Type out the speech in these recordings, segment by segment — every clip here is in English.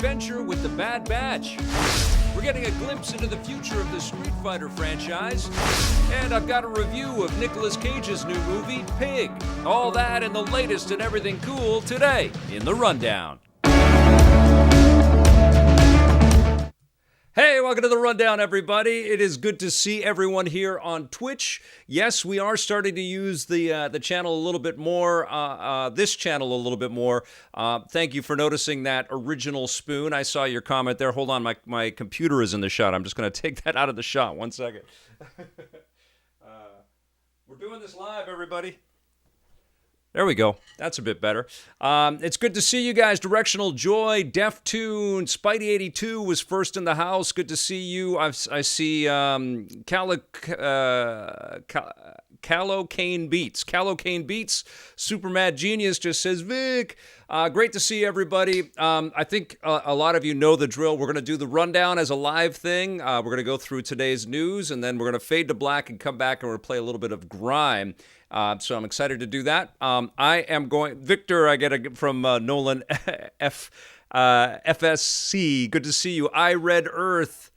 adventure with the Bad Batch. We're getting a glimpse into the future of the Street Fighter franchise. And I've got a review of Nicolas Cage's new movie, Pig. All that and the latest and everything cool today in The Rundown. Hey, welcome to The Rundown, everybody. It is good to see everyone here on Twitch. Yes, we are starting to use the channel a little bit more, this channel a little bit more. Thank you for noticing that original spoon. I saw your comment there. Hold on, my computer is in the shot. I'm just going to take that out of the shot. 1 second. We're doing this live, everybody. There we go. That's a bit better. It's good to see you guys. Directional Joy, Deftune, Spidey82 was first in the house. Good to see you. I see Calocane Beats. Super Mad Genius just says, Vic. Great to see everybody. I think a lot of you know the drill. We're going to do the rundown as a live thing. We're going to go through today's news, and then we're going to fade to black and come back and we're going to play a little bit of Grime. So I'm excited to do that. I am going... Victor, I get it from Nolan FSC. Good to see you. I Red Earth.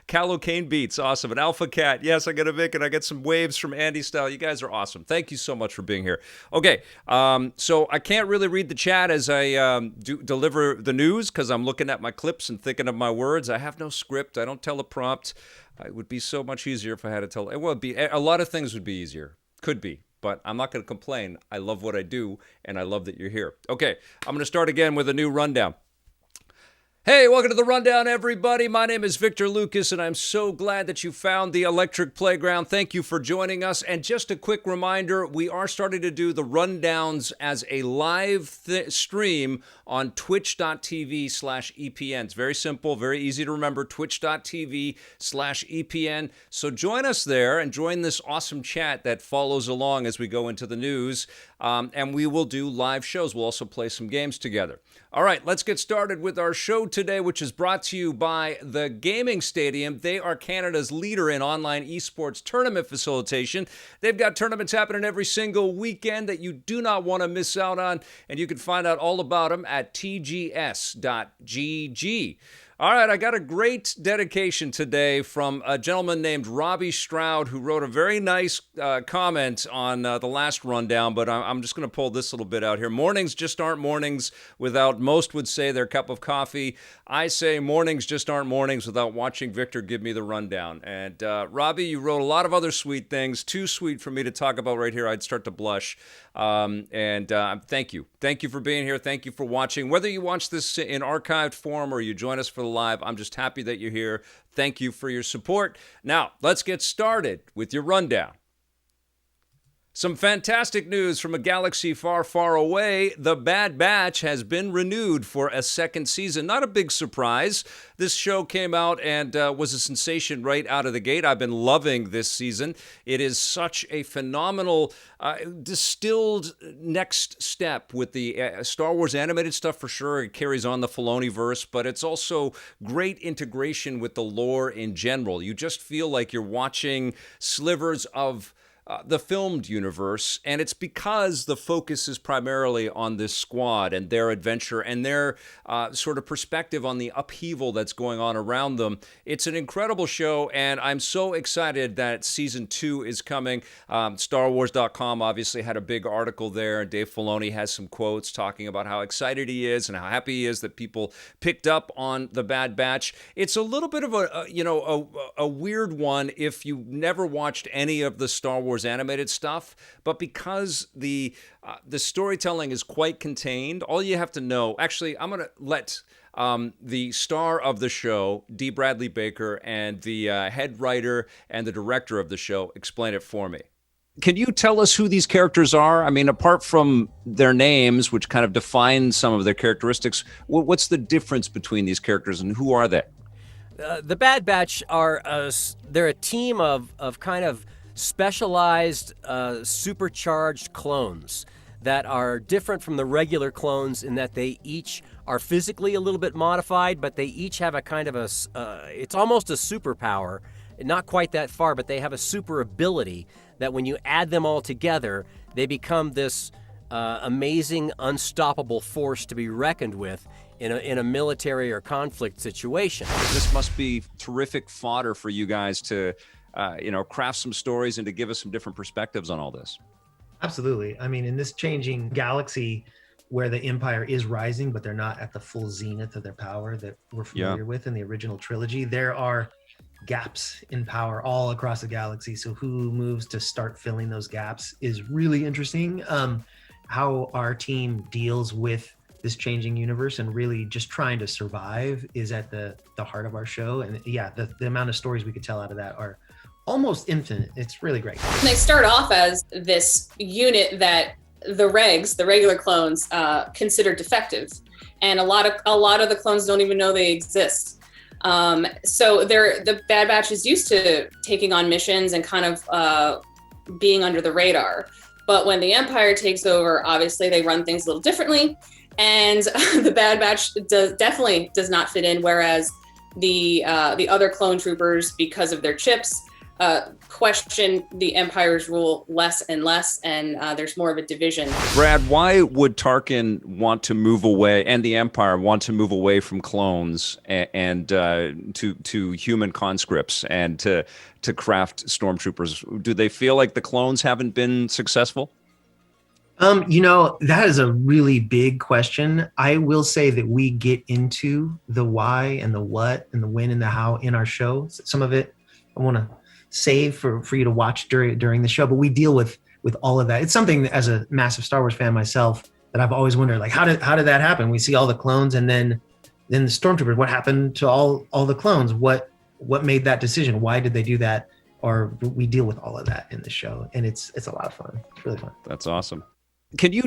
Calocane Beats, awesome. And Alpha Cat, yes, I get a Vic, and I get some waves from Andy Style. You guys are awesome. Thank you so much for being here. Okay, so I can't really read the chat as I deliver the news because I'm looking at my clips and thinking of my words. I have no script. I don't teleprompt. It would be so much easier if I had to tell. It would be a lot of things would be easier. Could be. But I'm not going to complain. I love what I do, and I love that you're here. Okay, I'm going to start again with a new rundown. Hey, welcome to The Rundown, everybody. My name is Victor Lucas, and I'm so glad that you found the Electric Playground. Thank you for joining us. And just a quick reminder, we are starting to do the Rundowns as a live stream on twitch.tv/EPN. It's very simple, very easy to remember, twitch.tv/EPN. So join us there and join this awesome chat that follows along as we go into the news. And we will do live shows. We'll also play some games together. All right, let's get started with our show today, which is brought to you by the Gaming Stadium. They are Canada's leader in online esports tournament facilitation. They've got tournaments happening every single weekend that you do not want to miss out on, and you can find out all about them at tgs.gg. All right, I got a great dedication today from a gentleman named Robbie Stroud, who wrote a very nice comment on the last rundown, but I'm just going to pull this little bit out here. Mornings just aren't mornings without, most would say, their cup of coffee. I say mornings just aren't mornings without watching Victor give me the rundown. And Robbie, you wrote a lot of other sweet things, too sweet for me to talk about right here. I'd start to blush. Thank you. Thank you for being here. Thank you for watching. Whether you watch this in archived form or you join us for the live, I'm just happy that you're here. Thank you for your support. Now, let's get started with your rundown. Some fantastic news from a galaxy far, far away. The Bad Batch has been renewed for a second season. Not a big surprise. This show came out and was a sensation right out of the gate. I've been loving this season. It is such a phenomenal, distilled next step with the Star Wars animated stuff for sure. It carries on the Filoni-verse, but it's also great integration with the lore in general. You just feel like you're watching slivers of the filmed universe, and it's because the focus is primarily on this squad and their adventure and their sort of perspective on the upheaval that's going on around them. It's an incredible show, and I'm so excited that season 2 is coming. StarWars.com obviously had a big article there, and Dave Filoni has some quotes talking about how excited he is and how happy he is that people picked up on the Bad Batch. It's a little bit of a weird one if you never watched any of the Star Wars animated stuff, but because the storytelling is quite contained, all you have to know, actually, I'm going to let the star of the show, D. Bradley Baker, and the head writer and the director of the show explain it for me. Can you tell us who these characters are? I mean, apart from their names, which kind of define some of their characteristics, what's the difference between these characters and who are they? The Bad Batch are they're a team of kind of specialized, supercharged clones that are different from the regular clones in that they each are physically a little bit modified, but they each have a kind of it's almost a superpower, not quite that far, but they have a super ability that when you add them all together, they become this amazing, unstoppable force to be reckoned with in a military or conflict situation. This must be terrific fodder for you guys to, craft some stories and to give us some different perspectives on all this. Absolutely. I mean, in this changing galaxy where the Empire is rising, but they're not at the full zenith of their power that we're familiar with in the original trilogy, there are gaps in power all across the galaxy. So who moves to start filling those gaps is really interesting. How our team deals with this changing universe and really just trying to survive is at the heart of our show. And yeah, the amount of stories we could tell out of that are almost infinite. It's really great. They start off as this unit that the regular clones, consider defective, and a lot of the clones don't even know they exist. So the Bad Batch is used to taking on missions and kind of being under the radar. But when the Empire takes over, obviously they run things a little differently, and the Bad Batch definitely does not fit in. Whereas the other clone troopers, because of their chips, question the Empire's rule less and less, and there's more of a division. Brad, why would Tarkin want to move away, and the Empire want to move away from clones and to human conscripts and to craft stormtroopers? Do they feel like the clones haven't been successful? That is a really big question. I will say that we get into the why and the what and the when and the how in our show. Some of it I want to save for you to watch during the show, but we deal with all of that. It's something that, as a massive Star Wars fan myself, that I've always wondered, like, how did that happen? We see all the clones, and then the stormtroopers. What happened to all the clones? What made that decision? Why did they do that? Or we deal with all of that in the show, and it's a lot of fun. It's really fun. That's awesome. Can you?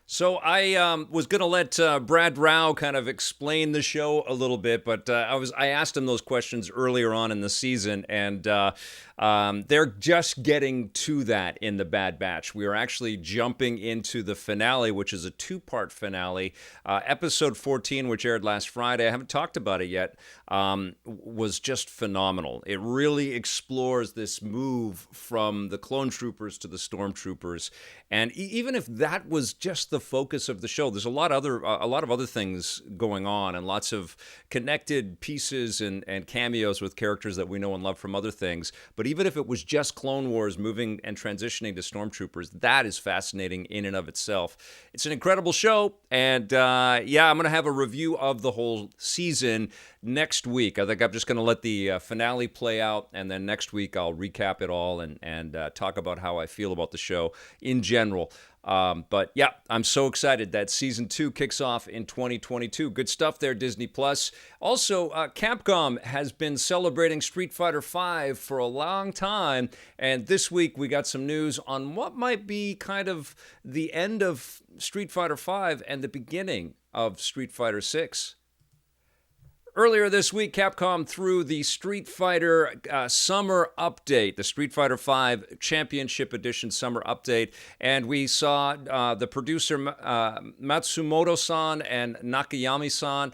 So I was going to let Brad Rao kind of explain the show a little bit, but I asked him those questions earlier on in the season, and they're just getting to that in the Bad Batch. We are actually jumping into the finale, which is a two-part finale. Episode 14, which aired last Friday, I haven't talked about it yet, was just phenomenal. It really explores this move from the clone troopers to the stormtroopers, and even if that was just the focus of the show, there's a lot of other things going on, and lots of connected pieces and cameos with characters that we know and love from other things. But even if it was just Clone Wars moving and transitioning to stormtroopers, that is fascinating in and of itself. It's an incredible show, and I'm going to have a review of the whole season next week. I think I'm just going to let the finale play out, and then next week I'll recap it all and talk about how I feel about the show in general. But yeah, I'm so excited that season 2 kicks off in 2022. Good stuff there, Disney Plus. Also, Capcom has been celebrating Street Fighter V for a long time, and this week we got some news on what might be kind of the end of Street Fighter V and the beginning of Street Fighter VI. Earlier this week, Capcom threw the Street Fighter Summer Update, the Street Fighter V Championship Edition Summer Update, and we saw the producer Matsumoto-san and Nakayami-san,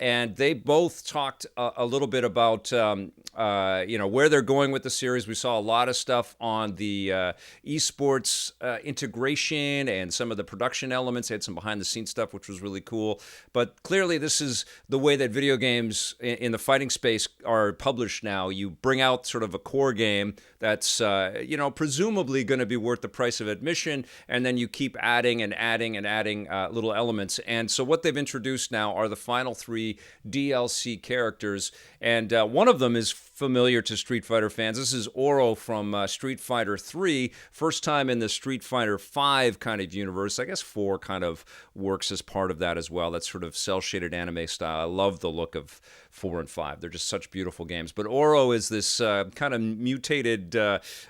and they both talked a little bit about where they're going with the series. We saw a lot of stuff on the esports integration and some of the production elements. They had some behind-the-scenes stuff, which was really cool. But clearly, this is the way that video games in the fighting space are published now. You bring out sort of a core game that's presumably going to be worth the price of admission, and then you keep adding and adding and adding little elements. And so what they've introduced now are the final 3 DLC characters, and one of them is familiar to Street Fighter fans. This is Oro from Street Fighter 3, first time in the Street Fighter 5 kind of universe. I guess 4 kind of works as part of that as well. That sort of cel-shaded anime style. I love the look of 4 and 5. They're just such beautiful games. But Oro is this kind of mutated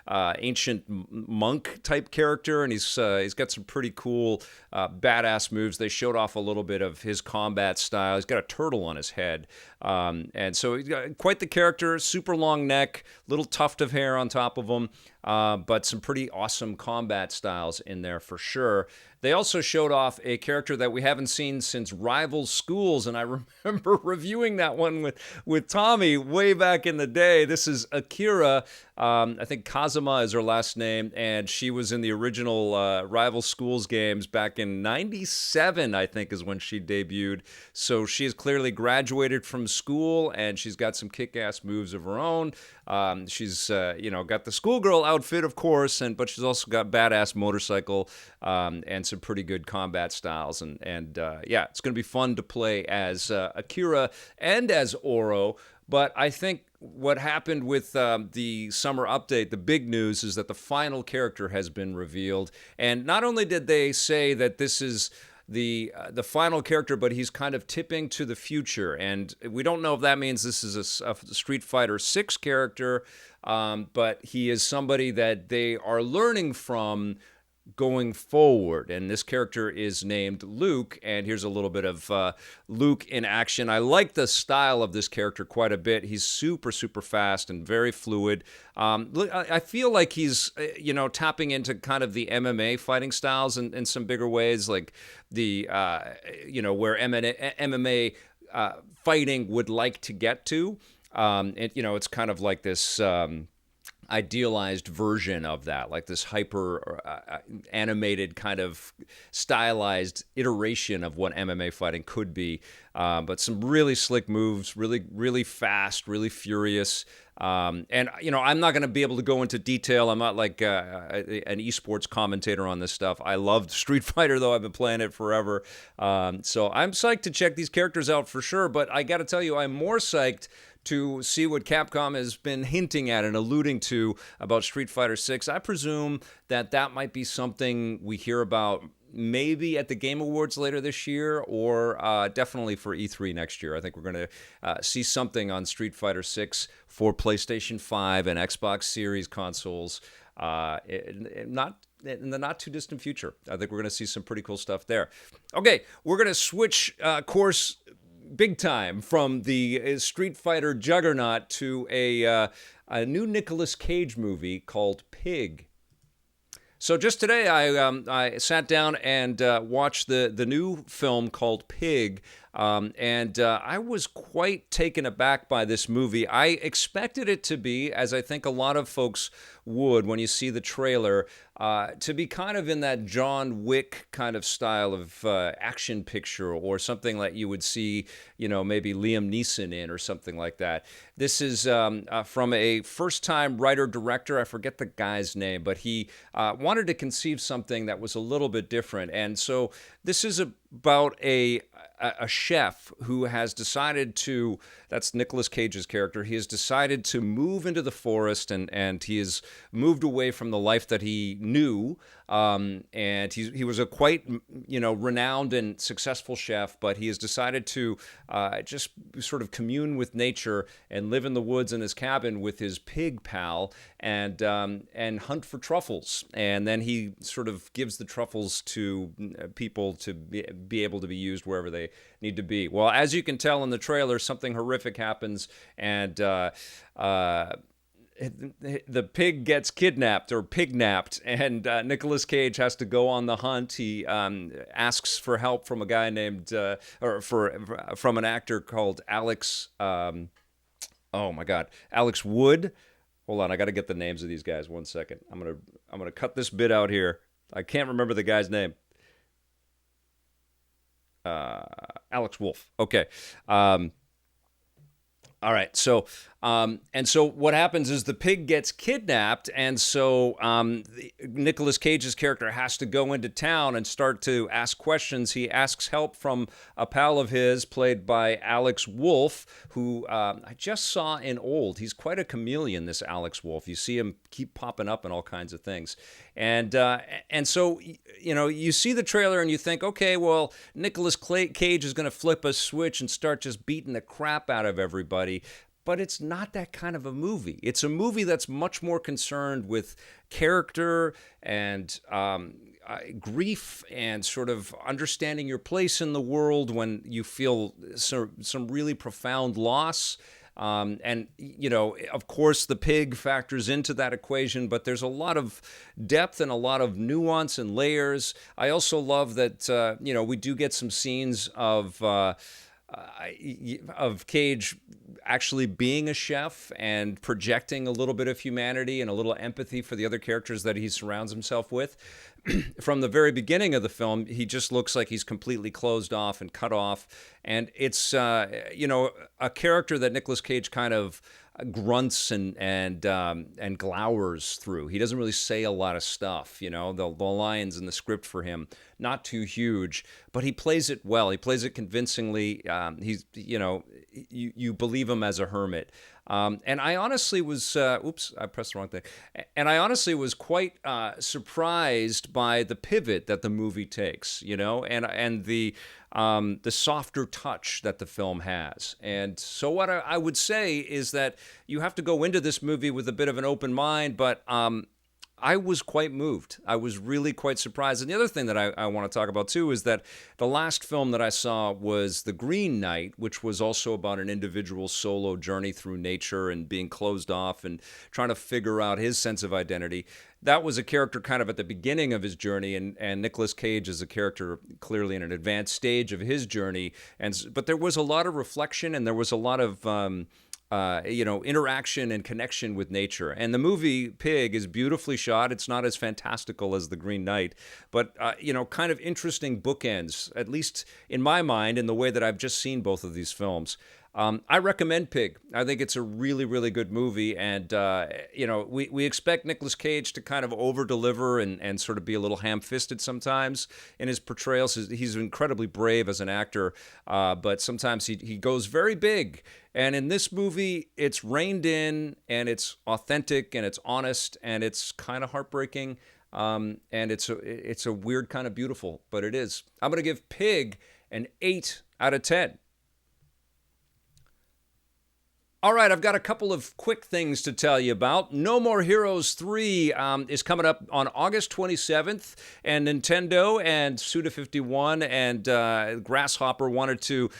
ancient monk type character, and he's got some pretty cool badass moves. They showed off a little bit of his combat style. He's got a turtle on his head, and so he's got quite the character. Super long neck, little tuft of hair on top of him, but some pretty awesome combat styles in there for sure. They also showed off a character that we haven't seen since Rival Schools, and I remember reviewing that one with Tommy way back in the day. This is Akira. I think Kazuma is her last name, and she was in the original Rival Schools games back in '97, I think is when she debuted. So she has clearly graduated from school, and she's got some kick-ass moves of her own. She's got the schoolgirl outfit, of course, but she's also got badass motorcycle and some pretty good combat styles. And it's going to be fun to play as Akira and as Oro. But I think what happened with the summer update, the big news is that the final character has been revealed. And not only did they say that this is the final character, but he's kind of tipping to the future. And we don't know if that means this is a Street Fighter 6 character, but he is somebody that they are learning from going forward. And this character is named Luke, and here's a little bit of Luke in action. I like the style of this character quite a bit. He's super, super fast and very fluid. I feel like he's, tapping into kind of the MMA fighting styles in some bigger ways, like the, where MMA fighting would like to get to. It's kind of like this idealized version of that, like this hyper animated kind of stylized iteration of what MMA fighting could be. But some really slick moves, really, really fast, really furious. I'm not going to be able to go into detail. I'm not like an esports commentator on this stuff. I loved Street Fighter, though. I've been playing it forever. So I'm psyched to check these characters out for sure. But I got to tell you, I'm more psyched to see what Capcom has been hinting at and alluding to about Street Fighter 6. I presume that might be something we hear about maybe at the Game Awards later this year, or definitely for E3 next year. I think we're going to see something on Street Fighter 6 for PlayStation 5 and Xbox Series consoles, not in the not too distant future. I think we're going to see some pretty cool stuff there. Okay, we're going to switch course big time from the Street Fighter juggernaut to a new Nicolas Cage movie called Pig. So just today, I sat down and watched the new film called Pig, and I was quite taken aback by this movie. I expected it to be, as I think a lot of folks would when you see the trailer, to be kind of in that John Wick kind of style of action picture, or something that you would see, maybe Liam Neeson in, or something like that. This is from a first-time writer-director. I forget the guy's name, but he wanted to conceive something that was a little bit different. And so this is about a chef who has decided to, that's Nicolas Cage's character, he has decided to move into the forest, and he has moved away from the life that he knew. And he was a quite, renowned and successful chef, but he has decided to just sort of commune with nature and live in the woods in his cabin with his pig pal, and hunt for truffles. And then he sort of gives the truffles to people to be able to be used wherever they need to be. Well, as you can tell in the trailer, something horrific happens, and the pig gets kidnapped or pignapped, and Nicolas Cage has to go on the hunt. He asks for help from a guy named, from an actor called Alex. Alex Wood. Hold on, I got to get the names of these guys. 1 second. I'm gonna cut this bit out here. I can't remember the guy's name. Alex Wolf. Okay. All right. So what happens is the pig gets kidnapped, and so Nicolas Cage's character has to go into town and start to ask questions. He asks help from a pal of his, played by Alex Wolff, who I just saw in Old. He's quite a chameleon, this Alex Wolff. You see him keep popping up in all kinds of things. And so, you see the trailer and you think, okay, well, Nicolas Cage is going to flip a switch and start just beating the crap out of everybody. But it's not that kind of a movie. It's a movie that's much more concerned with character and grief, and sort of understanding your place in the world when you feel some really profound loss. And, of course, the pig factors into that equation, but there's a lot of depth and a lot of nuance and layers. I also love that, we do get some scenes of Cage actually being a chef and projecting a little bit of humanity and a little empathy for the other characters that he surrounds himself with. From the very beginning of the film, he just looks like he's completely closed off and cut off. And it's, a character that Nicolas Cage kind of grunts and glowers through. He doesn't really say a lot of stuff, the lines in the script for him, not too huge, but he plays it well. He plays it convincingly. You believe him as a hermit. And I honestly was, oops, I pressed the wrong thing. And I honestly was quite surprised by the pivot that the movie takes, and the softer touch that the film has. And so what I would say is that you have to go into this movie with a bit of an open mind, but I was quite moved. I was really quite surprised. And the other thing that I want to talk about, too, is that the last film that I saw was The Green Knight, which was also about an individual solo journey through nature and being closed off and trying to figure out his sense of identity. That was a character kind of at the beginning of his journey, and Nicolas Cage is a character clearly in an advanced stage of his journey. But there was a lot of reflection, and there was a lot of interaction and connection with nature. And the movie Pig is beautifully shot. It's not as fantastical as The Green Knight, but, kind of interesting bookends, at least in my mind, in the way that I've just seen both of these films. I recommend Pig. I think it's a really, really good movie. And, we expect Nicolas Cage to kind of over-deliver and sort of be a little ham-fisted sometimes in his portrayals. He's incredibly brave as an actor, but sometimes he goes very big. And in this movie, it's reined in, and it's authentic, and it's honest, and it's kind of heartbreaking, and it's a weird kind of beautiful, but it is. I'm going to give Pig an 8 out of 10. All right, I've got a couple of quick things to tell you about. No More Heroes 3 is coming up on August 27th, and Nintendo and Suda51 and Grasshopper wanted to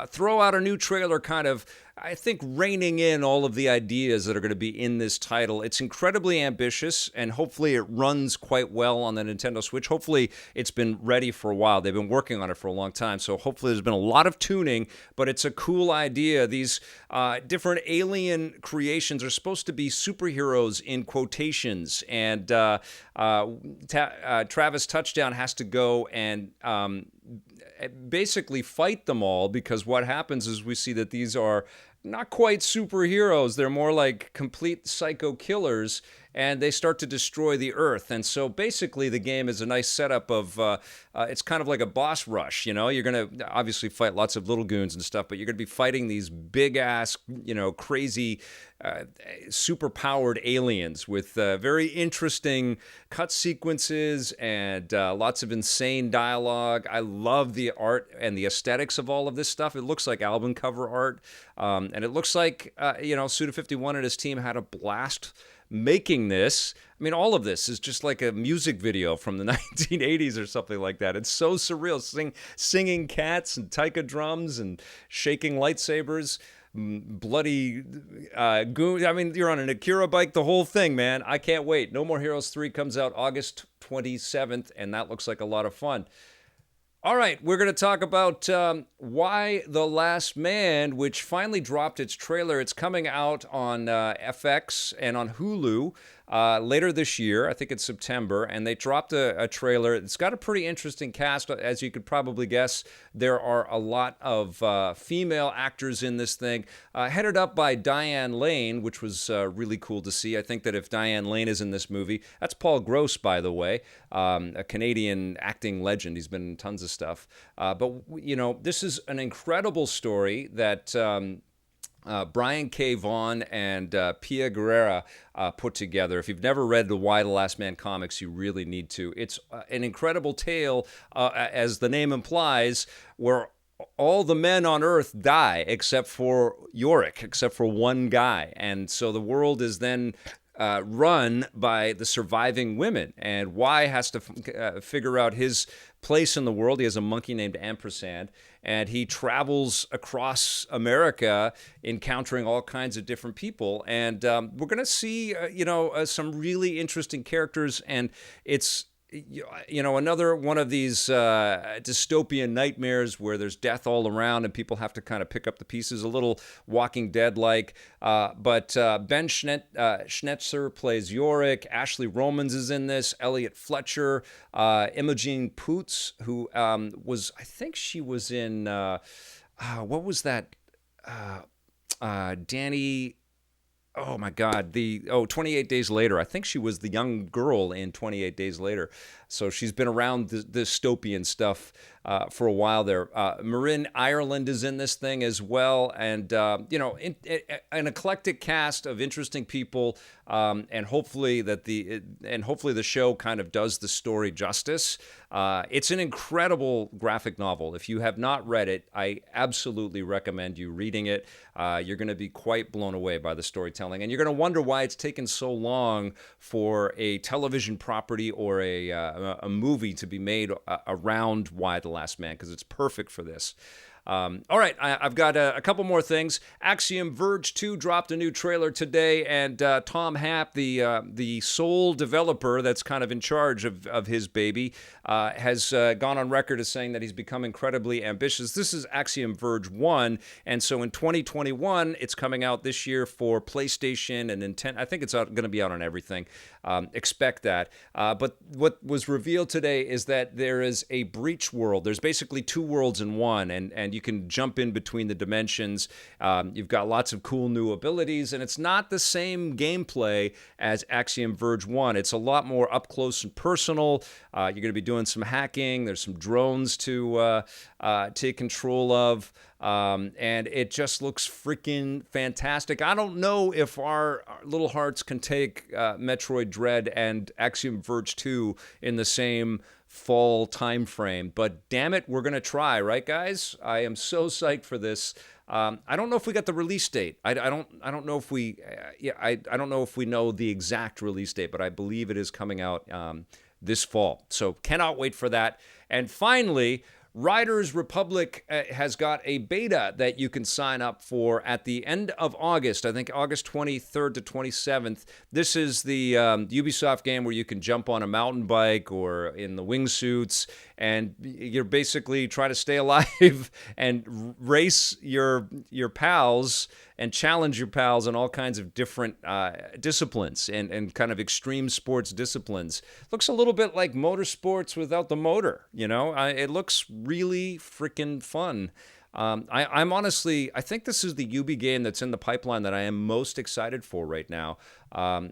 throw out a new trailer, kind of, I think, reining in all of the ideas that are going to be in this title. It's incredibly ambitious, and hopefully it runs quite well on the Nintendo Switch. Hopefully it's been ready for a while. They've been working on it for a long time, so hopefully there's been a lot of tuning, but it's a cool idea. These different alien creations are supposed to be superheroes in quotations, and Travis Touchdown has to go and basically fight them all, because what happens is we see that these are not quite superheroes. They're more like complete psycho killers, and they start to destroy the Earth. And so basically the game is a nice setup of, it's kind of like a boss rush, You're going to obviously fight lots of little goons and stuff, but you're going to be fighting these big-ass, crazy, super-powered aliens with very interesting cut sequences and lots of insane dialogue. I love the art and the aesthetics of all of this stuff. It looks like album cover art, and it looks like, Suda51 and his team had a blast making this. I mean, all of this is just like a music video from the 1980s or something like that. It's so surreal. Singing cats and taika drums and shaking lightsabers, bloody goon. I mean, you're on an Akira bike, the whole thing, man. I can't wait. No More Heroes 3 comes out August 27th, and that looks like a lot of fun. All right, we're going to talk about Y: The Last Man, which finally dropped its trailer. It's coming out on FX and on Hulu later this year. I think it's September, and they dropped a trailer. It's got a pretty interesting cast, as you could probably guess. There are a lot of female actors in this thing, headed up by Diane Lane, which was really cool to see. I think that if Diane Lane is in this movie, that's Paul Gross, by the way, a Canadian acting legend. He's been in tons of stuff. But this is an incredible story that Brian K. Vaughan and Pia Guerrera put together. If you've never read the Y: The Last Man comics, you really need to. It's an incredible tale, as the name implies, where all the men on Earth die except for Yorick, except for one guy. And so the world is then run by the surviving women, and Y has to figure out his place in the world. He has a monkey named Ampersand, and he travels across America encountering all kinds of different people. And we're going to see, some really interesting characters, and it's another one of these dystopian nightmares where there's death all around and people have to kind of pick up the pieces, a little Walking Dead-like. But Ben Schnetzer plays Yorick. Ashley Romans is in this. Elliot Fletcher. Imogen Poots, who I think she was in, what was that? Danny... Oh my God, 28 Days Later. I think she was the young girl in 28 Days Later. So she's been around the dystopian stuff for a while there. Marin Ireland is in this thing as well. And, an eclectic cast of interesting people. And hopefully the show kind of does the story justice. It's an incredible graphic novel. If you have not read it, I absolutely recommend you reading it. You're going to be quite blown away by the storytelling. And you're going to wonder why it's taken so long for a television property or a movie to be made around Y the Last Man, because it's perfect for this. All right, I've got a couple more things. Axiom Verge 2 dropped a new trailer today, and Tom Happ, the sole developer that's kind of in charge of his baby, has gone on record as saying that he's become incredibly ambitious. This is Axiom Verge 1, and so in 2021, it's coming out this year for PlayStation and Nintendo. I think it's going to be out on everything. Expect that. But what was revealed today is that there is a breach world. There's basically two worlds in one, and you can jump in between the dimensions. You've got lots of cool new abilities, and it's not the same gameplay as Axiom Verge 1. It's a lot more up close and personal. You're going to be doing some hacking. There's some drones to take control of. And it just looks freaking fantastic. I don't know if our little hearts can take Metroid Dread and Axiom Verge 2 in the same fall time frame, but damn it, we're gonna try, right, guys? I am so psyched for this. I don't know if we got the release date. I don't know if we I don't know if we know the exact release date, but I believe it is coming out this fall. So cannot wait for that. And finally, Riders Republic has got a beta that you can sign up for at the end of August. I think August 23rd to 27th. This is the Ubisoft game where you can jump on a mountain bike or in the wingsuits, and you're basically trying to stay alive and race your pals and challenge your pals in all kinds of different disciplines and kind of extreme sports disciplines. Looks a little bit like motorsports without the motor, It looks really freaking fun. I'm honestly, I think this is the Ubi game that's in the pipeline that I am most excited for right now.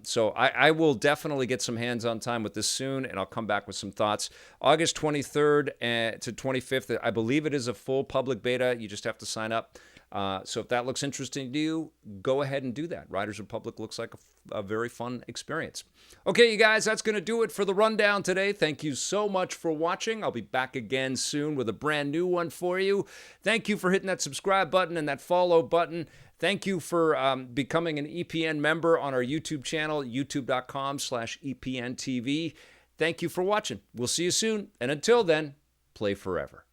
So I will definitely get some hands-on time with this soon, and I'll come back with some thoughts. August 23rd to 25th, I believe it is a full public beta. You just have to sign up. So if that looks interesting to you, go ahead and do that. Riders Republic looks like a very fun experience. Okay, you guys, that's going to do it for the rundown today. Thank you so much for watching. I'll be back again soon with a brand new one for you. Thank you for hitting that subscribe button and that follow button. Thank you for becoming an EPN member on our YouTube channel, youtube.com/EPNTV. Thank you for watching. We'll see you soon. And until then, play forever.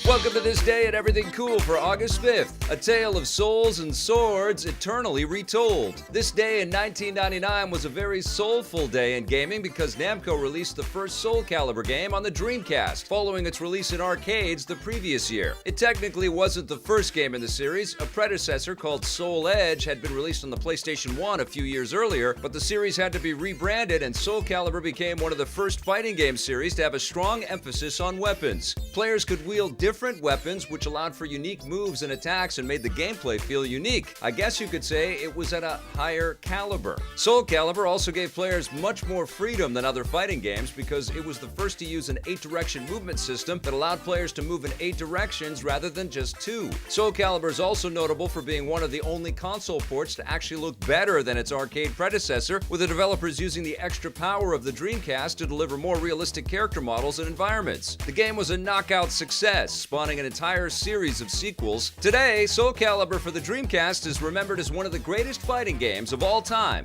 Welcome to This Day at Everything Cool for August 5th, a tale of souls and swords eternally retold. This day in 1999 was a very soulful day in gaming because Namco released the first Soul Calibur game on the Dreamcast, following its release in arcades the previous year. It technically wasn't the first game in the series. A predecessor called Soul Edge had been released on the PlayStation 1 a few years earlier, but the series had to be rebranded and Soul Calibur became one of the first fighting game series to have a strong emphasis on weapons. Players could wield different different weapons, which allowed for unique moves and attacks and made the gameplay feel unique. I guess you could say it was at a higher caliber. Soul Calibur also gave players much more freedom than other fighting games because it was the first to use an 8-direction movement system that allowed players to move in 8 directions rather than just 2. Soul Calibur is also notable for being one of the only console ports to actually look better than its arcade predecessor, with the developers using the extra power of the Dreamcast to deliver more realistic character models and environments. The game was a knockout success, spawning an entire series of sequels. Today, Soul Calibur for the Dreamcast is remembered as one of the greatest fighting games of all time.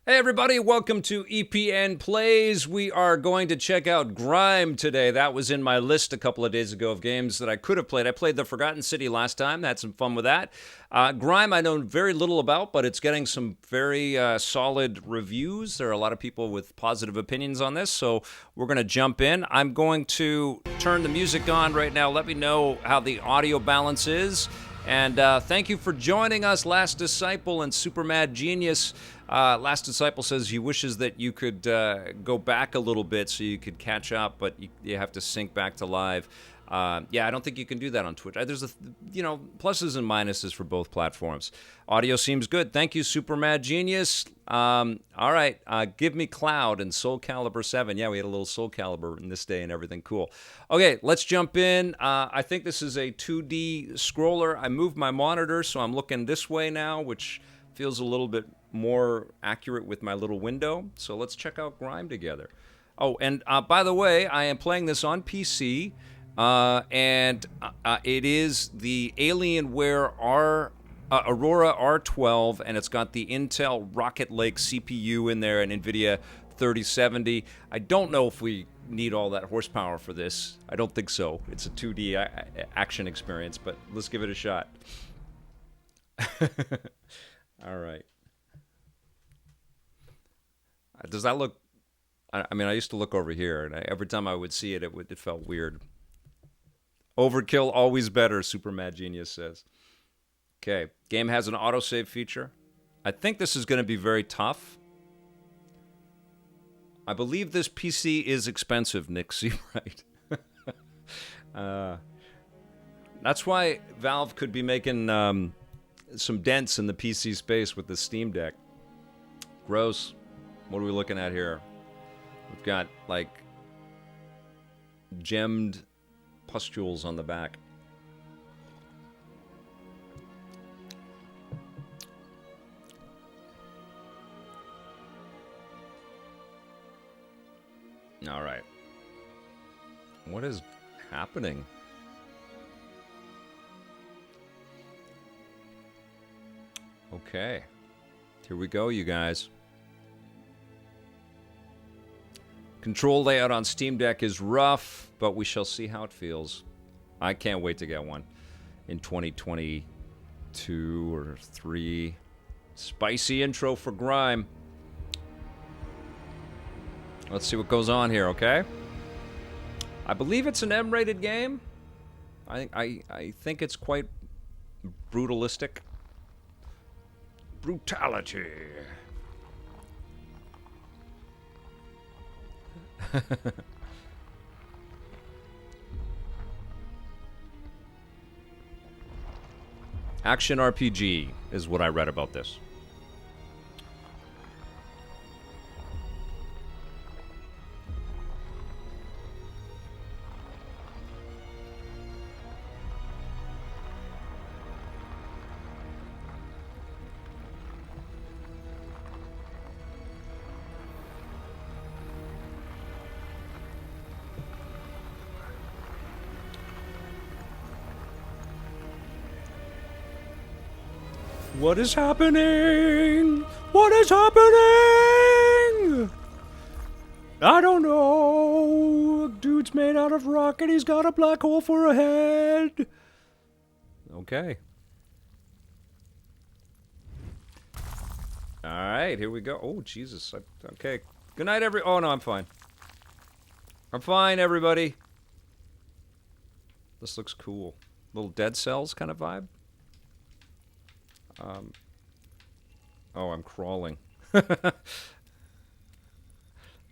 Hey everybody, welcome to EPN Plays. We are going to check out Grime today. That was in my list a couple of days ago of games that I could have played. I played The Forgotten City last time, had some fun with that. Grime I know very little about, but it's getting some very solid reviews. There are a lot of people with positive opinions on this, so we're going to jump in. I'm going to turn the music on right now. Let me know how the audio balance is. And thank you for joining us, Last Disciple and Super Mad Genius. Last Disciple says he wishes that you could go back a little bit so you could catch up, but you have to sync back to live. Yeah, I don't think you can do that on Twitch. There's pluses and minuses for both platforms. Audio seems good. Thank you, Super Mad Genius. All right, Give Me Cloud and Soul Calibur 7. Yeah, we had a little Soul Calibur in this day and everything. Cool. Okay, let's jump in. I think this is a 2D scroller. I moved my monitor, so I'm looking this way now, which feels a little bit more accurate with my little window. So let's check out Grime together. Oh, and by the way, I am playing this on PC. And it is the Alienware Aurora R12, and it's got the Intel Rocket Lake CPU in there and NVIDIA 3070. I don't know if we need all that horsepower for this. I don't think so. It's a 2D action experience, but let's give it a shot. All right. Does that look... I mean, I used to look over here, and every time I would see it, it felt weird. Overkill, always better, Super Mad Genius says. Okay, game has an autosave feature. I think this is going to be very tough. I believe this PC is expensive, Nick Seabright. That's why Valve could be making some dents in the PC space with the Steam Deck. Gross. What are we looking at here? We've got, like, gemmed pustules on the back. All right. What is happening? Okay. Here we go, you guys. Control layout on Steam Deck is rough, but we shall see how it feels. I can't wait to get one in 2022 or 3. Spicy intro for Grime. Let's see what goes on here, okay? I believe it's an M-rated game. I think it's quite brutalistic. Brutality. Action RPG is what I read about this. What is happening? What is happening? I don't know. Dude's made out of rock and he's got a black hole for a head. Okay. All right, here we go. Oh, Jesus. Okay. Good night, Oh, no, I'm fine. I'm fine, everybody. This looks cool. Little Dead Cells kind of vibe. Oh, I'm crawling.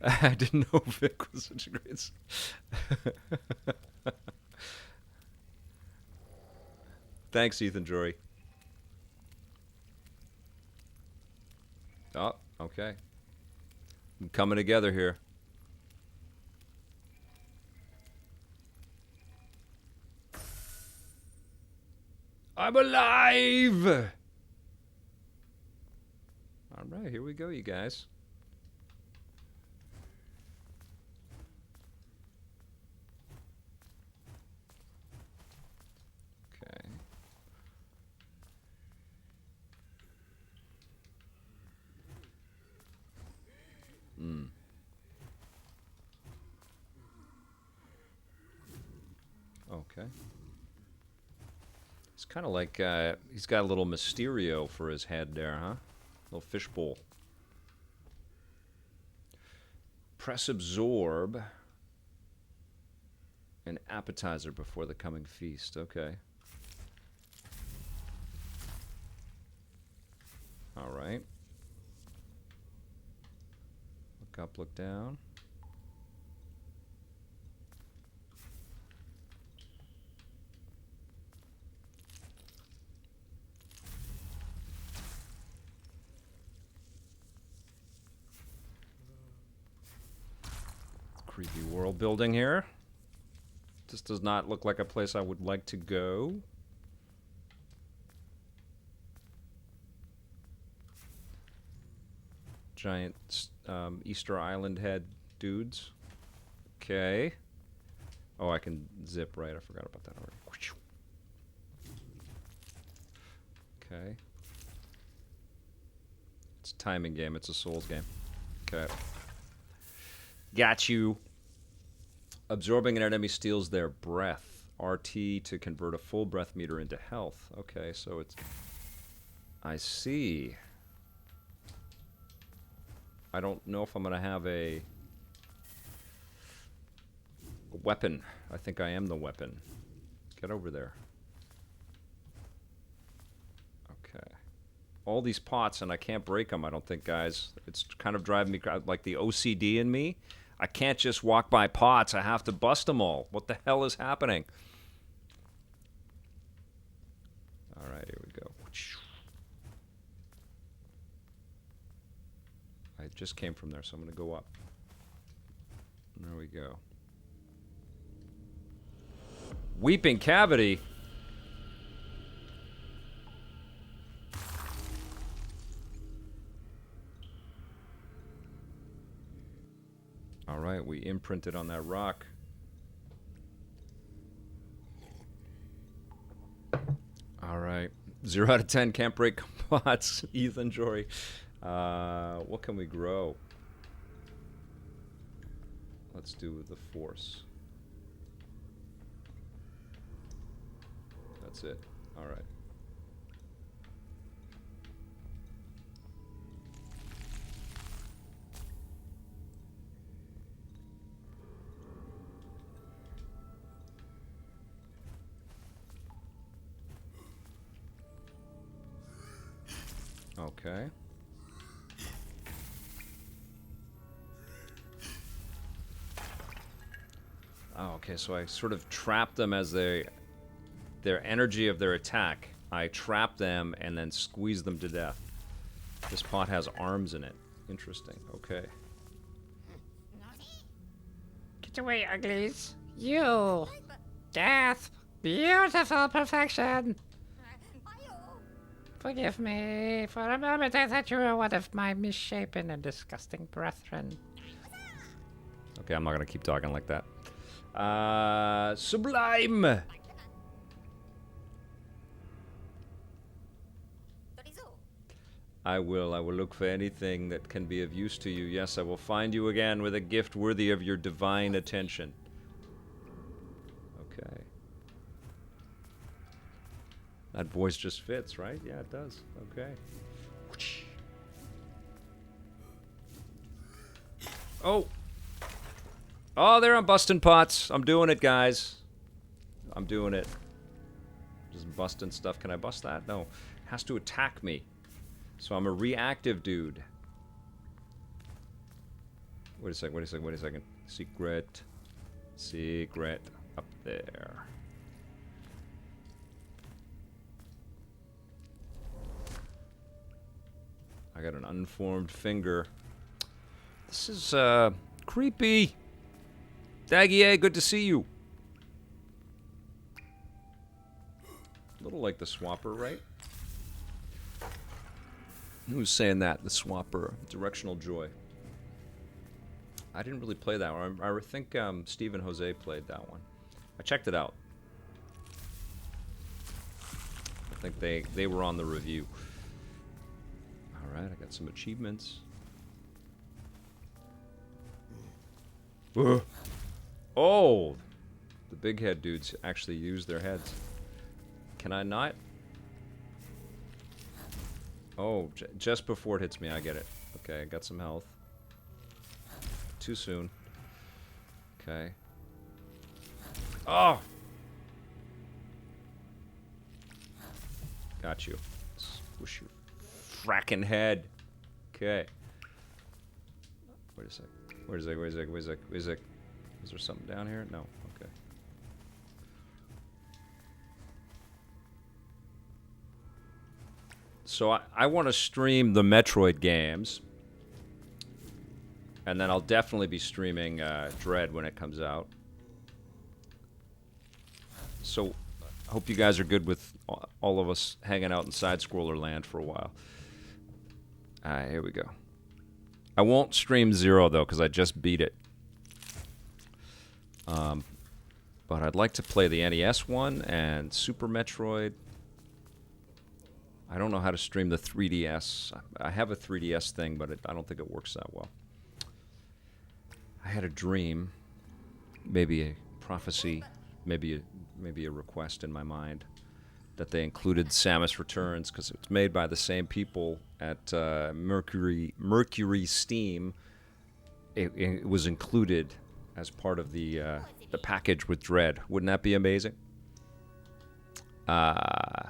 I didn't know Vic was such a great... Thanks, Ethan Jory. Oh, okay. I'm coming together here. I'm alive! All right, here we go, you guys. Okay. Okay. It's kind of like he's got a little Mysterio for his head there, huh? Little fishbowl. Press absorb. An appetizer before the coming feast. Okay. All right. Look up, look down. Creepy world building here. This does not look like a place I would like to go. Giant Easter Island head dudes. Okay. Oh, I can zip, right? I forgot about that already. Okay. It's a timing game. It's a Souls game. Okay. Got you. Absorbing an enemy steals their breath. RT to convert a full breath meter into health. Okay, so it's... I see. I don't know if I'm going to have a weapon. I think I am the weapon. Get over there. Okay. All these pots, and I can't break them, I don't think, guys. It's kind of driving me, like the OCD in me. I can't just walk by pots. I have to bust them all. What the hell is happening? All right, here we go. I just came from there, so I'm going to go up. There we go. Weeping Cavity. All right, we imprinted on that rock. All right. 0 out of 10, can't break pots. Ethan Jory. What can we grow? Let's do the force. That's it. All right. Okay. Oh, okay, so I sort of trap them as their energy of their attack. I trap them and then squeeze them to death. This pot has arms in it. Interesting. Okay. Get away, uglies. You. Death. Beautiful perfection. Forgive me. For a moment I thought you were one of my misshapen and disgusting brethren. Okay, I'm not gonna keep talking like that. Sublime! I will look for anything that can be of use to you. Yes, I will find you again with a gift worthy of your divine attention. Okay. That voice just fits, right? Yeah, it does. Okay. Oh! Oh, there I'm busting pots. I'm doing it, guys. I'm doing it. Just busting stuff. Can I bust that? No. It has to attack me. So I'm a reactive dude. Wait a second, wait a second, wait a second. Secret. Secret. Up there. I got an unformed finger. This is, creepy. Daggy, good to see you. A little like the Swapper, right? Who's saying that? The Swapper. Directional Joy. I didn't really play that one. I think Steve and Jose played that one. I checked it out. I think they were on the review. Alright, I got some achievements. Oh! The big head dudes actually use their heads. Can I not? Oh, just before it hits me, I get it. Okay, I got some health. Too soon. Okay. Oh! Got you. Squish your fracking head. Okay. Wait a sec. Wait a sec, wait a sec, wait a sec, wait a sec. Is there something down here? No. Okay. So I want to stream the Metroid games. And then I'll definitely be streaming Dread when it comes out. So, I hope you guys are good with all of us hanging out in Side-Scroller Land for a while. Alright, here we go. I won't stream Zero, though, because I just beat it. But I'd like to play the NES one and Super Metroid. I don't know how to stream the 3DS. I have a 3DS thing, but I don't think it works that well. I had a dream, maybe a prophecy, maybe a request in my mind, that they included Samus Returns because it's made by the same people at Mercury Steam. It was included as part of the package with Dread. Wouldn't that be amazing? Does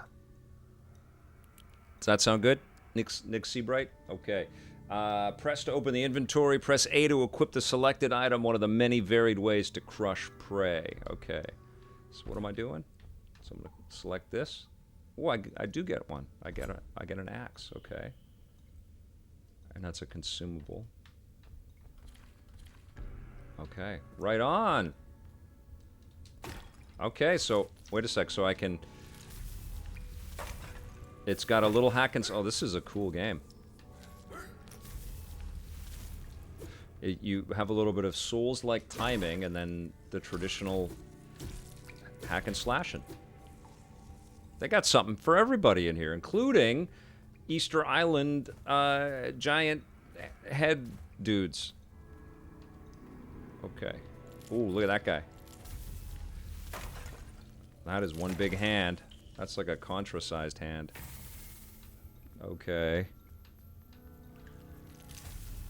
that sound good, Nick Seabright? Okay. Press to open the inventory. Press A to equip the selected item. One of the many varied ways to crush prey. Okay. So what am I doing? So I'm gonna select this. Oh, I do get one. I get an axe. Okay. And that's a consumable. Okay. Right on. Okay. So wait a sec. So I can. It's got a little hack and. Oh, this is a cool game. You have a little bit of Souls-like timing, and then the traditional hack and slashing. They got something for everybody in here, including Easter Island giant head dudes. Okay. Ooh, look at that guy. That is one big hand. That's like a Contra-sized hand. Okay.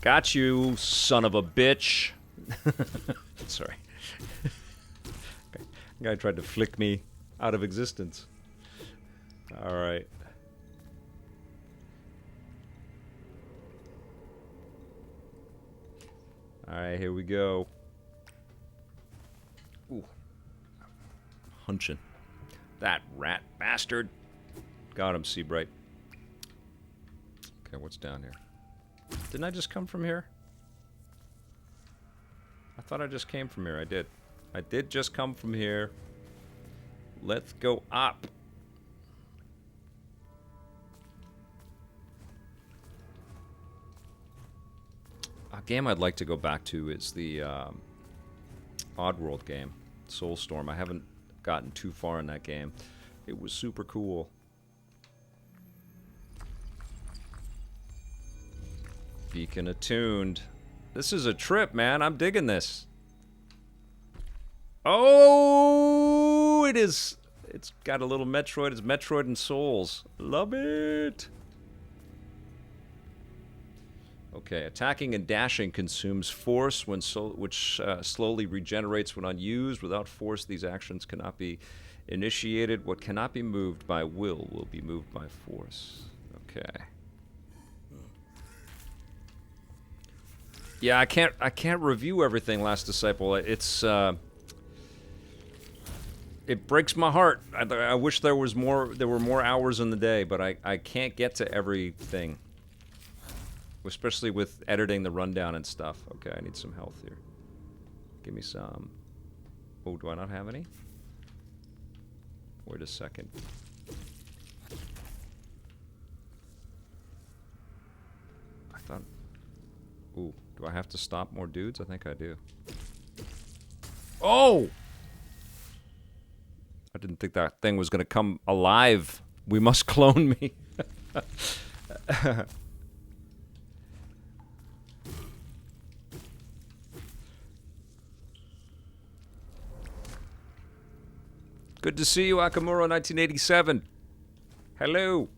Got you, son of a bitch. Sorry. Guy tried to flick me out of existence. Alright. Alright, here we go. Ooh. Hunching. That rat bastard. Got him, Seabright. Okay, what's down here? Didn't I just come from here? I thought I just came from here. I did. I did just come from here. Let's go up. A game I'd like to go back to is the Oddworld game, Soulstorm. I haven't gotten too far in that game. It was super cool. Beacon attuned. This is a trip, man. I'm digging this. Oh, it is. It's got a little Metroid. It's Metroid and Souls. Love it. Okay, attacking and dashing consumes force, which slowly regenerates when unused. Without force, these actions cannot be Initiated. What cannot be moved by will be moved by force. Okay. Yeah, I can't review everything, Last Disciple. It breaks my heart. I wish there were more hours in the day, but I can't get to everything. Especially with editing the rundown and stuff. Okay, I need some health here. Give me some. Oh, do I not have any? Wait a second. I thought... Ooh, do I have to stop more dudes? I think I do. Oh! I didn't think that thing was going to come alive. We must clone me. Good to see you, Akamura 1987. Hello.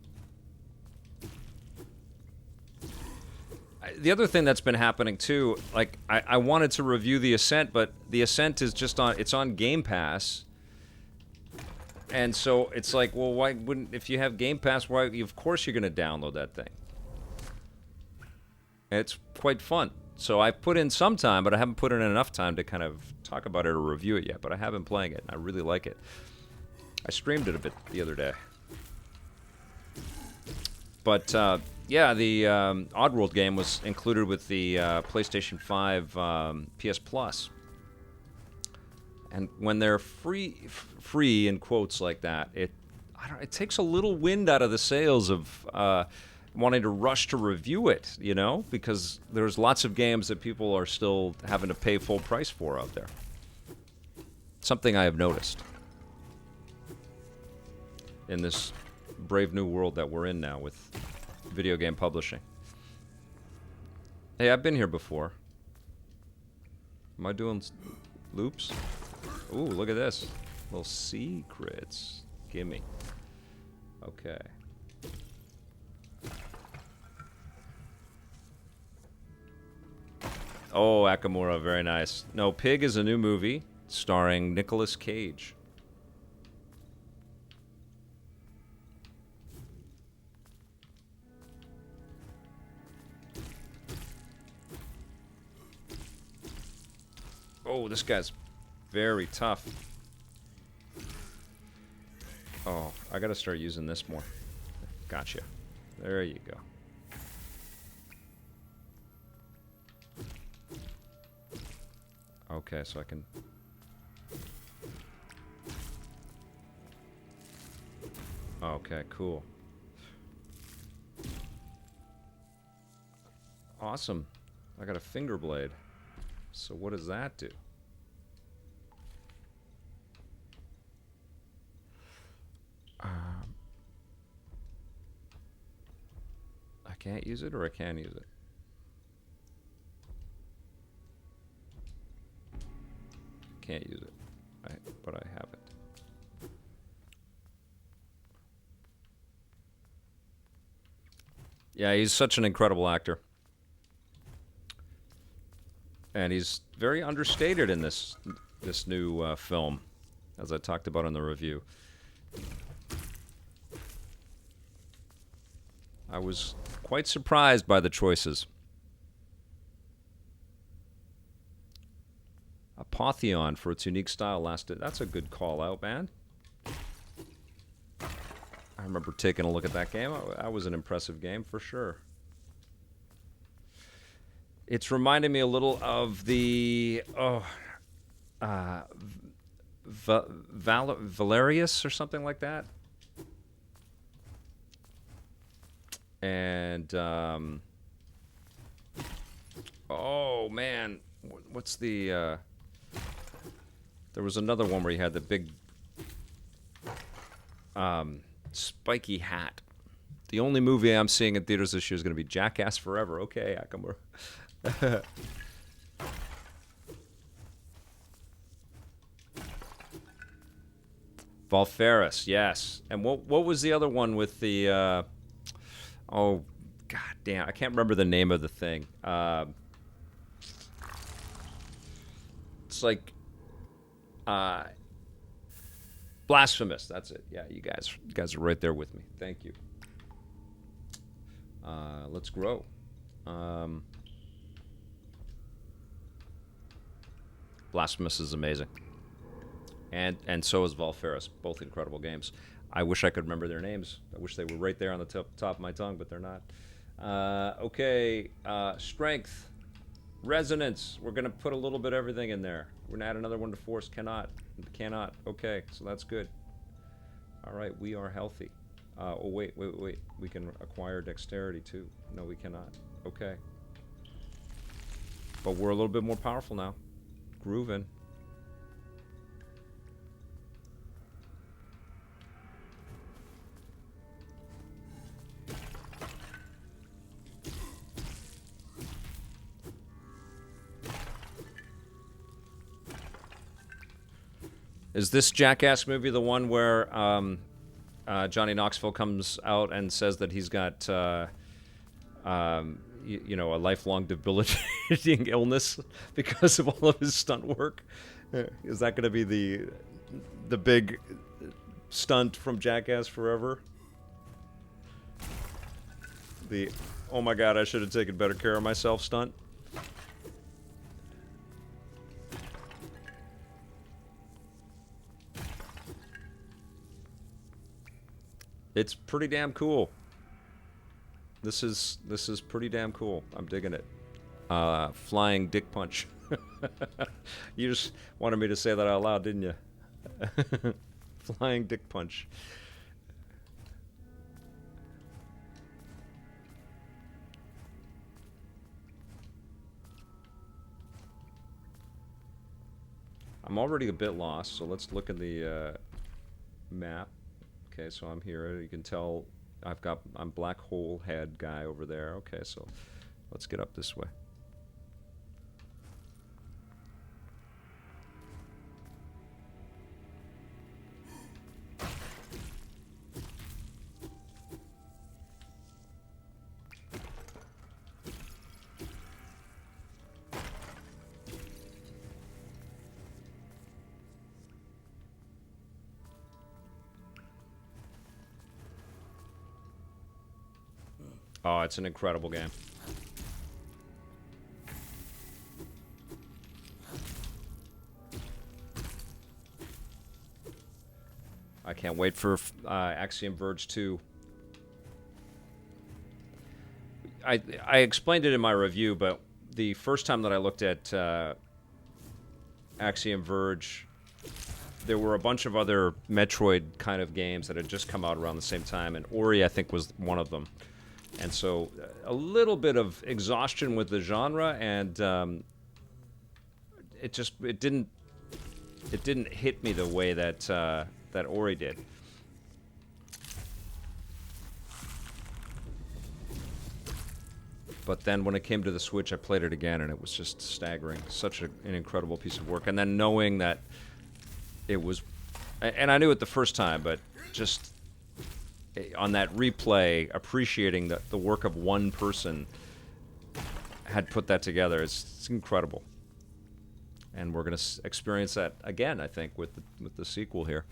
The other thing that's been happening too, like I wanted to review The Ascent, but The Ascent is just on Game Pass. And so it's like, well, why wouldn't, if you have Game Pass, why, of course you're going to download that thing. And it's quite fun. So I put in some time, but I haven't put in enough time to kind of talk about it or review it yet. But I have been playing it, and I really like it. I streamed it a bit the other day. But, yeah, the Oddworld game was included with the PlayStation 5 PS Plus. And when they're free in quotes like that, it takes a little wind out of the sails of wanting to rush to review it, you know? Because there's lots of games that people are still having to pay full price for out there. Something I have noticed in this brave new world that we're in now with video game publishing. Hey, I've been here before. Am I doing loops? Ooh, look at this. Little secrets. Gimme. Okay. Oh, Akamura, very nice. No, Pig is a new movie starring Nicolas Cage. Oh, this guy's very tough. Oh, I gotta start using this more. Gotcha. There you go. Okay, so I can... Okay, cool. Awesome. I got a finger blade. So what does that do? I can't use it, or I can use it? Can't use it, but I have it. Yeah, he's such an incredible actor. And he's very understated in this new film, as I talked about in the review. I was quite surprised by the choices. Apotheon for its unique style lasted. That's a good call out, man. I remember taking a look at that game. That was an impressive game for sure. It's reminding me a little of the Valerius or something like that. And oh man, what's the there was another one where he had the big spiky hat. The only movie I'm seeing in theaters this year is going to be Jackass Forever. Okay, Akamura. Volferis, yes. And what was the other one with the oh god damn, I can't remember the name of the thing. It's like Blasphemous. That's it. Yeah, you guys are right there with me. Thank you. Let's grow. Blasphemous is amazing. And so is Volferis. Both incredible games. I wish I could remember their names. I wish they were right there on the top of my tongue, but they're not. Okay, strength, resonance. We're gonna put a little bit of everything in there. We're gonna add another one to force. Cannot. Okay, so that's good. All right, we are healthy. Oh wait. We can acquire dexterity too. No, we cannot. Okay. But we're a little bit more powerful now. Grooving. Is this Jackass movie the one where Johnny Knoxville comes out and says that he's got, a lifelong debilitating illness because of all of his stunt work? Is that going to be the big stunt from Jackass Forever? The, oh my God, I should have taken better care of myself stunt? It's pretty damn cool. This is pretty damn cool. I'm digging it. Flying dick punch. You just wanted me to say that out loud, didn't you? Flying dick punch. I'm already a bit lost, so let's look at the map. Okay, so I'm here. You can tell I'm black hole head guy over there. Okay, so let's get up this way. Oh, it's an incredible game. I can't wait for Axiom Verge 2. I explained it in my review, but the first time that I looked at Axiom Verge, there were a bunch of other Metroid kind of games that had just come out around the same time, and Ori, I think, was one of them. And so a little bit of exhaustion with the genre, and it didn't hit me the way that that Ori did. But then when it came to the Switch, I played it again, and it was just staggering. Such an incredible piece of work. And then knowing that it was, and I knew it the first time, but just on that replay, appreciating that the work of one person had put that together, it's incredible. And we're going to experience that again, I think, with the sequel here.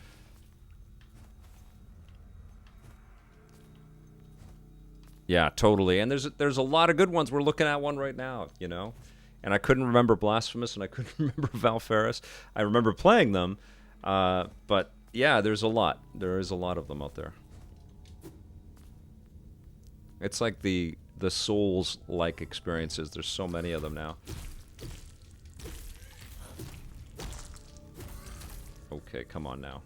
Yeah, totally. And there's a lot of good ones. We're looking at one right now, you know. And I couldn't remember Blasphemous, and I couldn't remember Valferis. I remember playing them, but yeah, there's a lot. There is a lot of them out there. It's like the Souls-like experiences. There's so many of them now. Okay, come on now.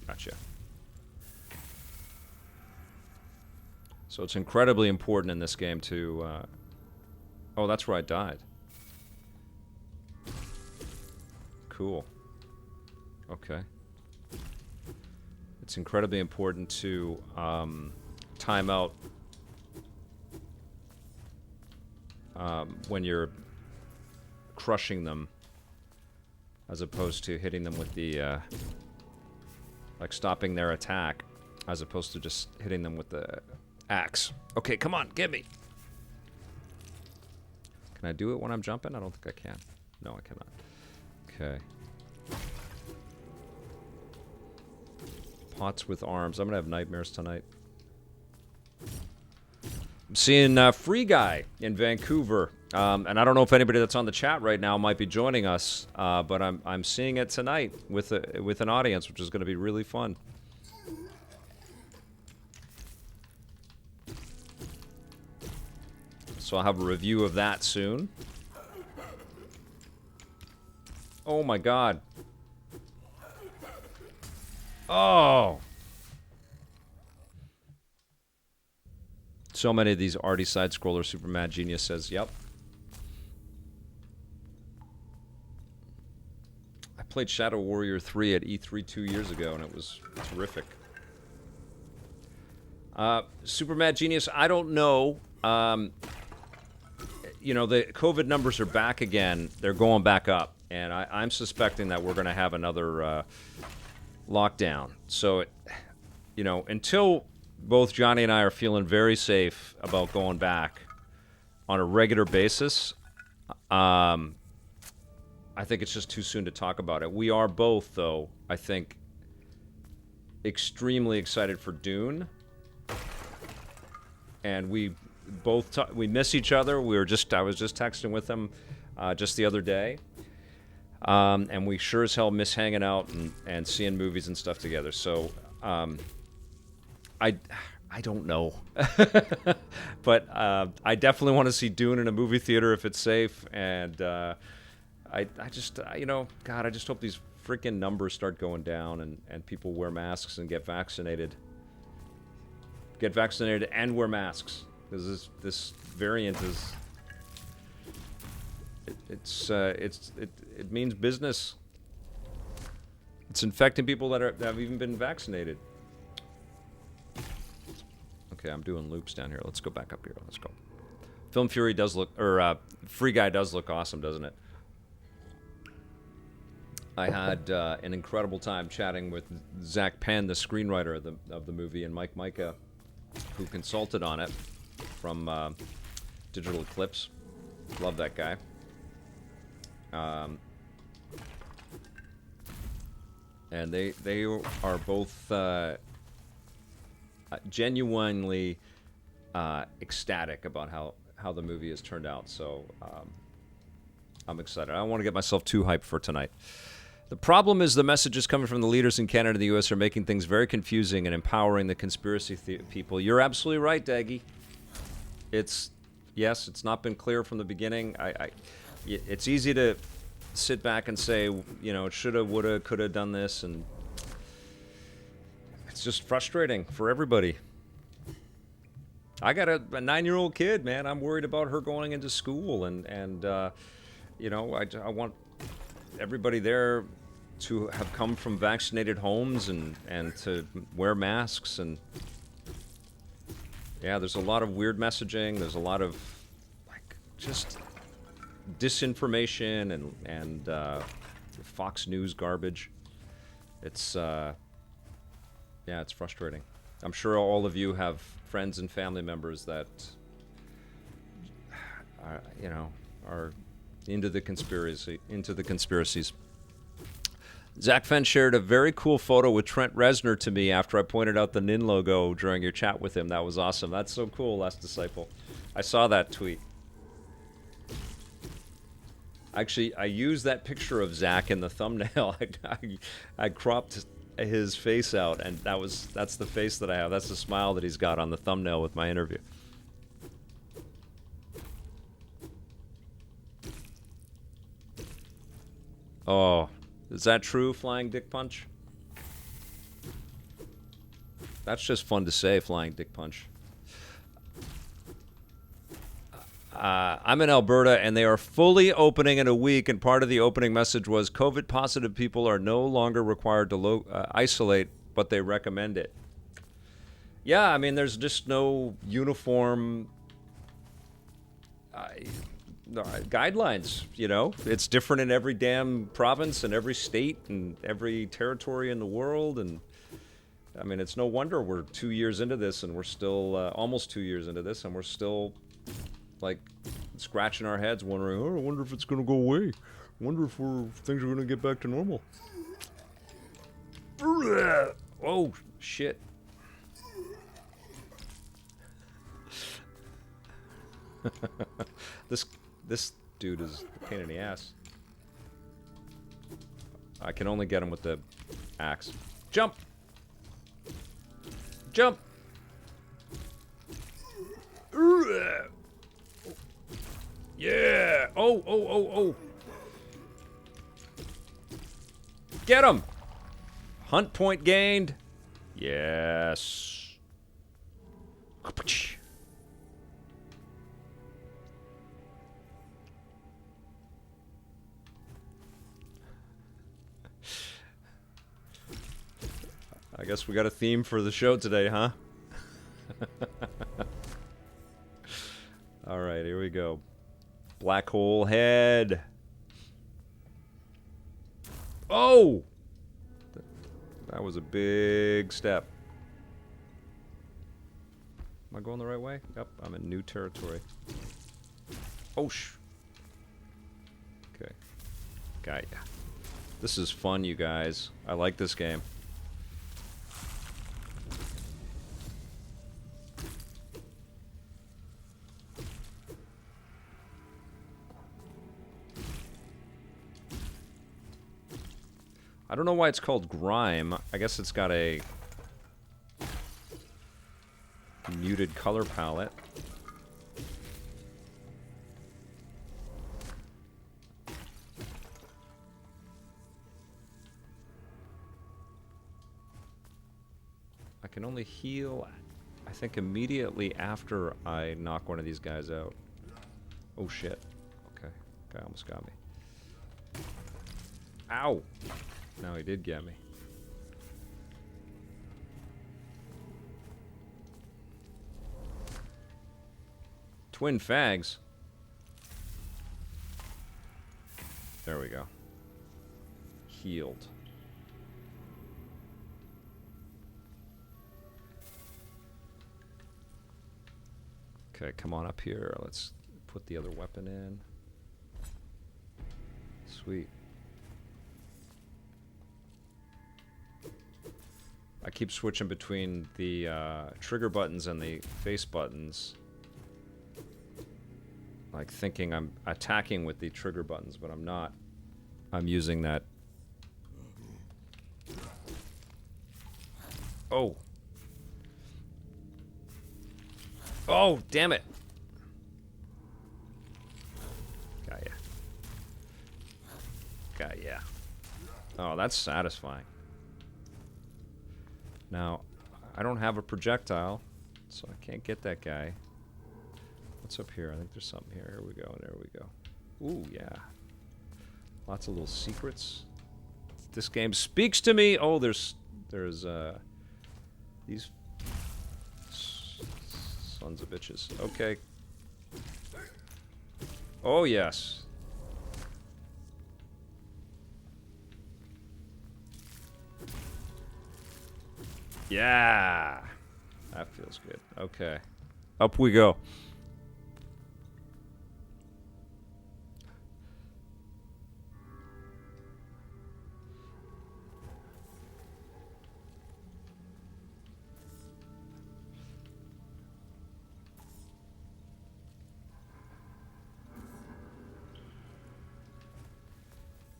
Gotcha. So it's incredibly important in this game to... Oh, that's where I died. Cool. Okay. It's incredibly important to time out when you're crushing them, as opposed to hitting them with the like stopping their attack, as opposed to just hitting them with the axe. Okay, come on, get me. Can I do it when I'm jumping? I don't think I can. No, I cannot. Okay. Pots with arms. I'm gonna have nightmares tonight. I'm seeing Free Guy in Vancouver, and I don't know if anybody that's on the chat right now might be joining us, but I'm seeing it tonight with an audience, which is going to be really fun. So I'll have a review of that soon. Oh my God. Oh. So many of these arty side scrollers. Super Mad Genius says, "Yep." I played Shadow Warrior 3 at E3 2 years ago, and it was terrific. Super Mad Genius, I don't know. You know, the COVID numbers are back again. They're going back up, and I'm suspecting that we're going to have another lockdown. So, you know, until both Johnny and I are feeling very safe about going back on a regular basis, I think it's just too soon to talk about it. We are both, though, I think, extremely excited for Dune. And we both we miss each other. I was just texting with him just the other day. And we sure as hell miss hanging out and seeing movies and stuff together. So, I don't know. But I definitely want to see Dune in a movie theater if it's safe. And I just, you know, God, I just hope these freaking numbers start going down and people wear masks and get vaccinated. Get vaccinated and wear masks. Because this variant is... It means business. It's infecting people that have even been vaccinated. Okay, I'm doing loops down here. Let's go back up here. Let's go. Film Fury does look, or Free Guy does look awesome, doesn't it? I had an incredible time chatting with Zach Penn, the screenwriter of the movie, and Mike Micah, who consulted on it from Digital Eclipse. Love that guy. And they are both genuinely ecstatic about how the movie has turned out. So I'm excited. I don't want to get myself too hyped for tonight. The problem is the messages coming from the leaders in Canada and the U.S. are making things very confusing and empowering the conspiracy people. You're absolutely right, Daggy. It's not been clear from the beginning. It's easy to sit back and say, you know, shoulda, woulda, coulda done this, and it's just frustrating for everybody. I got a 9-year-old kid, man. I'm worried about her going into school, and you know, I want everybody there to have come from vaccinated homes and to wear masks. And yeah, there's a lot of weird messaging. There's a lot of like just disinformation and Fox News garbage. It's it's frustrating. I'm sure all of you have friends and family members that are into the conspiracies. Zach Fenn shared a very cool photo with Trent Reznor to me after I pointed out the Nin logo during your chat with him. That was awesome. That's so cool, Last Disciple. I saw that tweet. Actually, I used that picture of Zach in the thumbnail. I cropped his face out, and that's the face that I have. That's the smile that he's got on the thumbnail with my interview. Oh, is that true, Flying Dick Punch? That's just fun to say, Flying Dick Punch. I'm in Alberta, and they are fully opening in a week, and part of the opening message was COVID-positive people are no longer required to isolate, but they recommend it. Yeah, I mean, there's just no uniform guidelines, you know? It's different in every damn province and every state and every territory in the world, and I mean, it's no wonder we're 2 years into this, and we're still almost 2 years into this, and we're still like scratching our heads wondering, oh, I wonder if it's going to go away. Wonder if things are gonna get back to normal. Oh shit! This dude is a pain in the ass. I can only get him with the axe. Jump! Jump! Yeah! Oh, oh, oh, oh! Get him! Hunt point gained. Yes. I guess we got a theme for the show today, huh? All right, here we go. Black hole head. Oh! That was a big step. Am I going the right way? Yep, I'm in new territory. Oh, okay. Got ya. This is fun, you guys. I like this game. I don't know why it's called Grime. I guess it's got a muted color palette. I can only heal, I think, immediately after I knock one of these guys out. Oh shit. Okay. Guy almost got me. Ow! No, he did get me. Twin fags. There we go. Healed. Okay, come on up here. Let's put the other weapon in. Sweet. I keep switching between the trigger buttons and the face buttons. Like thinking I'm attacking with the trigger buttons, but I'm not. I'm using that. Oh. Oh, damn it. Got ya. Got ya. Oh, that's satisfying. Now, I don't have a projectile, so I can't get that guy. What's up here? I think there's something here. Here we go. There we go. Ooh, yeah. Lots of little secrets. This game speaks to me. Oh, there's these sons of bitches. Okay. Oh, yes. Yeah. That feels good. Okay. Up we go.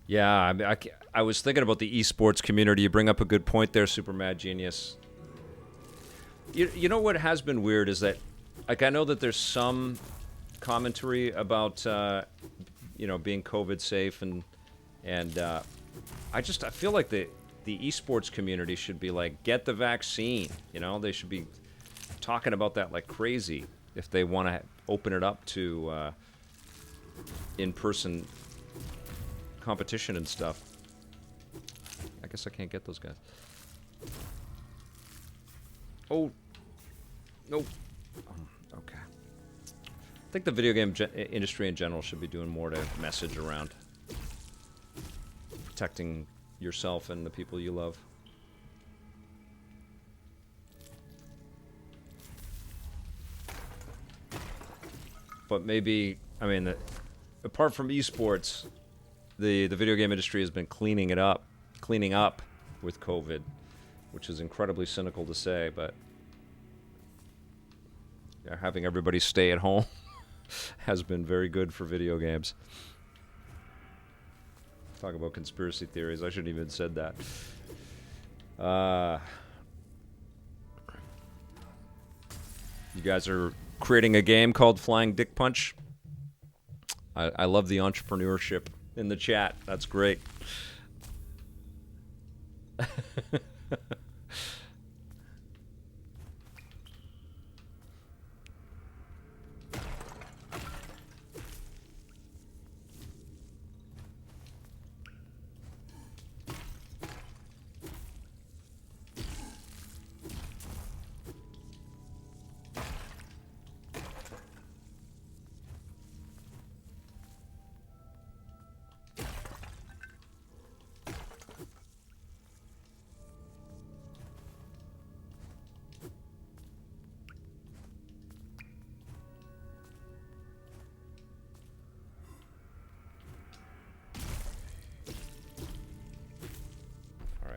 Yeah, I mean, I was thinking about the esports community. You bring up a good point there, Super Mad Genius. You know what has been weird is that, like, I know that there's some commentary about, you know, being COVID safe and I feel like the esports community should be like, get the vaccine. You know, they should be talking about that like crazy if they want to open it up to in-person competition and stuff. I guess I can't get those guys. Oh. Nope. Okay. I think the video game industry in general should be doing more to message around protecting yourself and the people you love. But maybe, I mean, apart from esports, the video game industry has been cleaning up with COVID, which is incredibly cynical to say, but yeah, having everybody stay at home has been very good for video games. Talk about conspiracy theories. I shouldn't even have said that. You guys are creating a game called Flying Dick Punch. I love the entrepreneurship in the chat. That's great.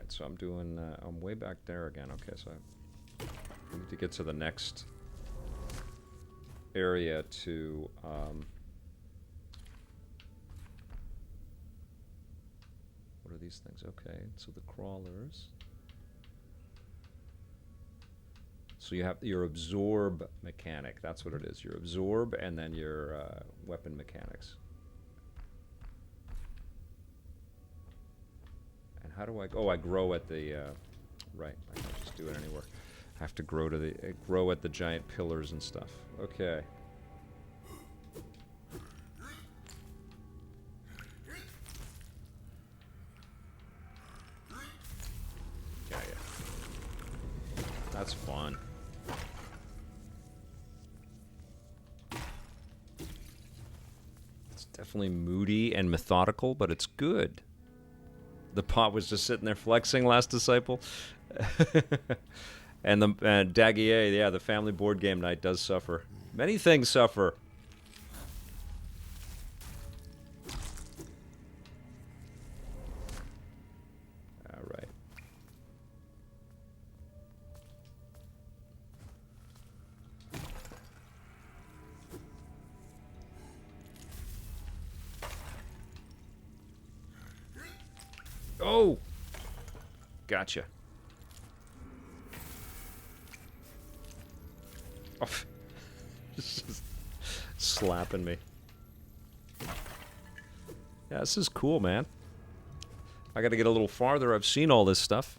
So I'm doing, I'm way back there again. Okay, so I need to get to the next area to, what are these things? Okay, so the crawlers. So you have your absorb mechanic. That's what it is. Your absorb and then your weapon mechanics. How do I? Oh, I grow at the. Right, I can't just do it anywhere. I have to grow to the grow at the giant pillars and stuff. Okay. Yeah. That's fun. It's definitely moody and methodical, but it's good. The pot was just sitting there flexing, Last Disciple. And Daguier, yeah, the family board game night does suffer. Many things suffer. All right. Oh! Gotcha. Oh. Just slapping me. Yeah, this is cool, man. I gotta get a little farther. I've seen all this stuff.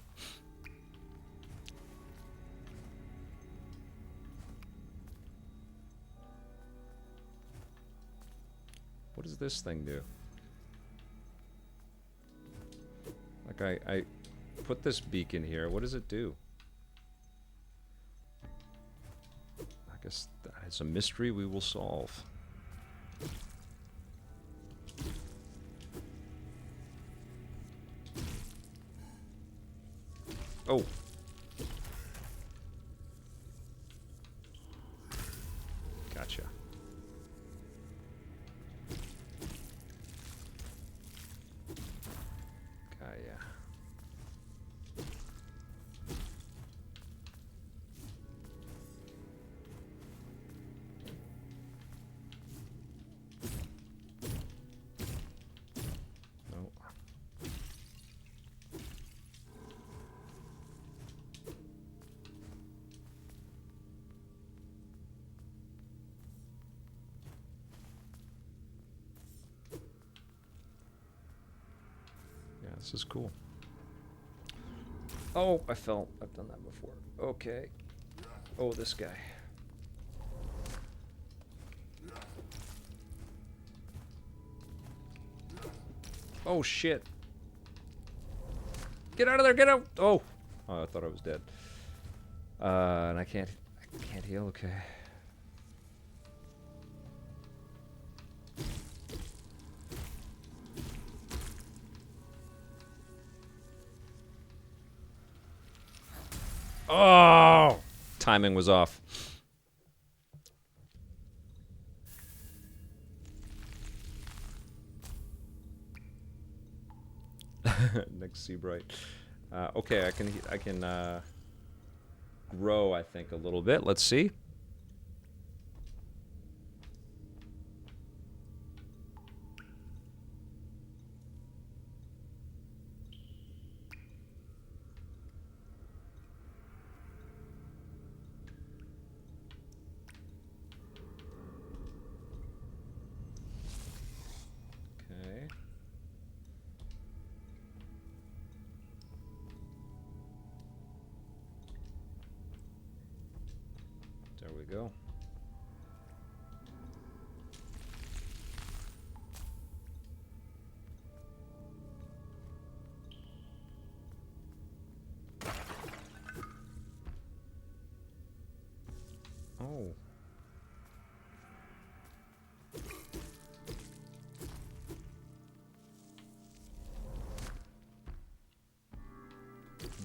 What does this thing do? Like I put this beacon here. What does it do? I guess it's a mystery we will solve. Oh. Gotcha. This is cool. Oh, I fell. I've done that before. Okay. Oh, this guy. Oh, shit. Get out of there, get out! Oh! Oh, I thought I was dead. And I can't heal, okay. Oh! Timing was off. Seabright. Okay, I can grow, I think, a little bit. Let's see. Okay. There we go. Oh.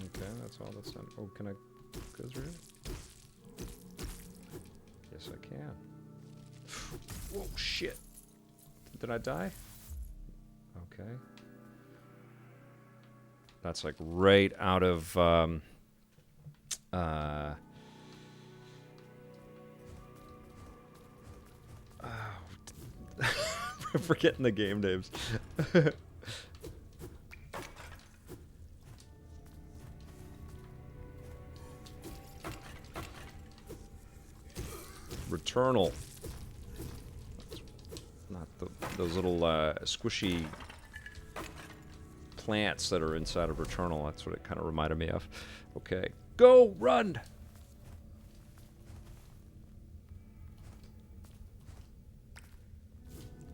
Okay, that's all that's done. Oh, can I go through? Yes, I can. Whoa, shit. Did I die? Okay. That's like right out of, I'm forgetting the game names. Returnal. Not those little squishy plants that are inside of Returnal. That's what it kind of reminded me of. Okay. Go! Run!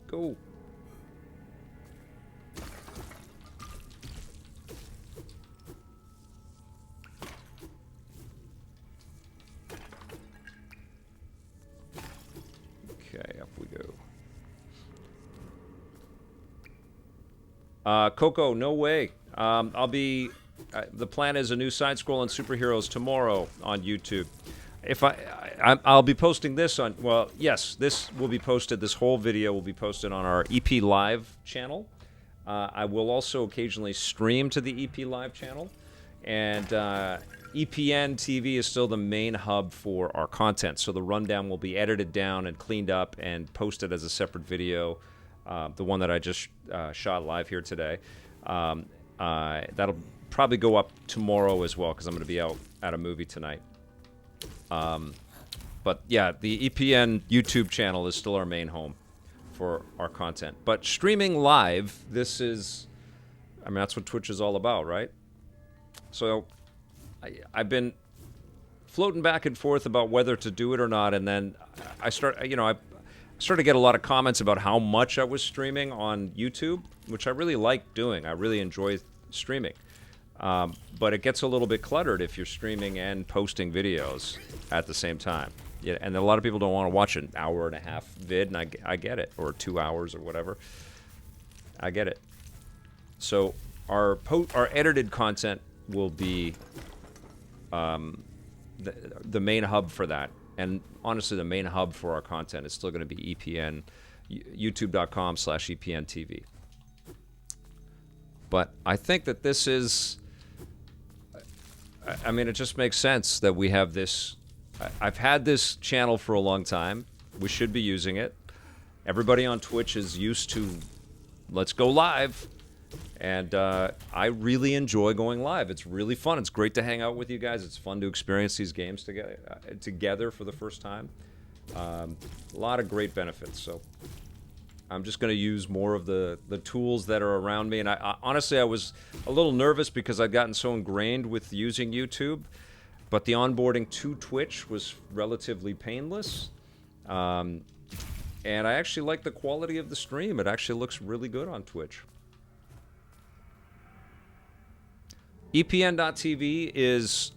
Go! Okay, up we go. Coco, no way. I'll be... the plan is a new side-scrolling superheroes tomorrow on YouTube. If I'll be posting this on... Well, yes, this will be posted. This whole video will be posted on our EP Live channel. I will also occasionally stream to the EP Live channel. And EPN TV is still the main hub for our content. So the rundown will be edited down and cleaned up and posted as a separate video. The one that I just shot live here today. That'll probably go up tomorrow as well because I'm going to be out at a movie tonight. But yeah, the EPN YouTube channel is still our main home for our content. But streaming live, this is, I mean, that's what Twitch is all about, right? So I've been floating back and forth about whether to do it or not, and then I started to get a lot of comments about how much I was streaming on YouTube, which I really like doing. I really enjoy streaming. But it gets a little bit cluttered if you're streaming and posting videos at the same time. Yeah, and a lot of people don't want to watch an hour and a half vid, and I get it, or 2 hours or whatever. I get it. So our edited content will be the main hub for that. And honestly, the main hub for our content is still going to be EPN, youtube.com/EPNTV. But I think that this is, I mean, it just makes sense that we have this. I've had this channel for a long time. We should be using it. Everybody on Twitch is used to, let's go live. And I really enjoy going live. It's really fun. It's great to hang out with you guys. It's fun to experience these games together for the first time. A lot of great benefits. So I'm just going to use more of the tools that are around me. And honestly, I was a little nervous because I'd gotten so ingrained with using YouTube. But the onboarding to Twitch was relatively painless. And I actually like the quality of the stream. It actually looks really good on Twitch. EPN.TV is,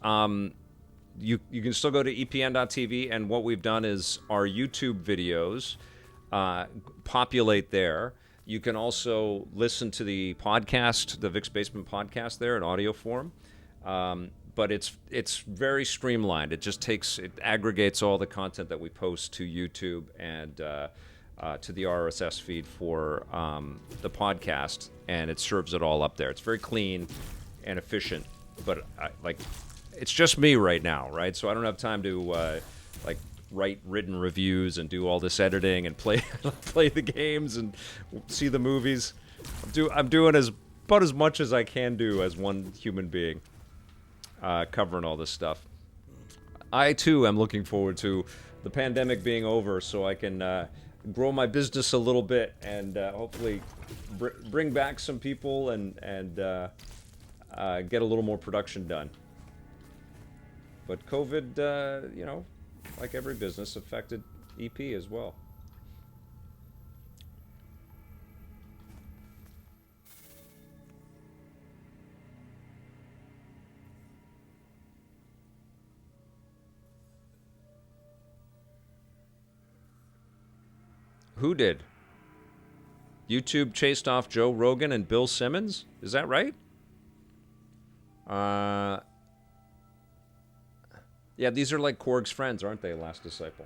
you can still go to EPN.TV, and what we've done is our YouTube videos populate there. You can also listen to the podcast, the Vic's Basement podcast there in audio form. But it's very streamlined. It aggregates all the content that we post to YouTube and to the RSS feed for the podcast, and it serves it all up there. It's very clean and efficient, but it's just me right now, right? So I don't have time to write written reviews and do all this editing and play the games and see the movies. I'm doing about as much as I can do as one human being, covering all this stuff. I too am looking forward to the pandemic being over, so I can grow my business a little bit and hopefully bring back some people and get a little more production done. But COVID, like every business, affected EP as well. Who did? YouTube chased off Joe Rogan and Bill Simmons? Is that right? Yeah, these are like Korg's friends, aren't they, Last Disciple?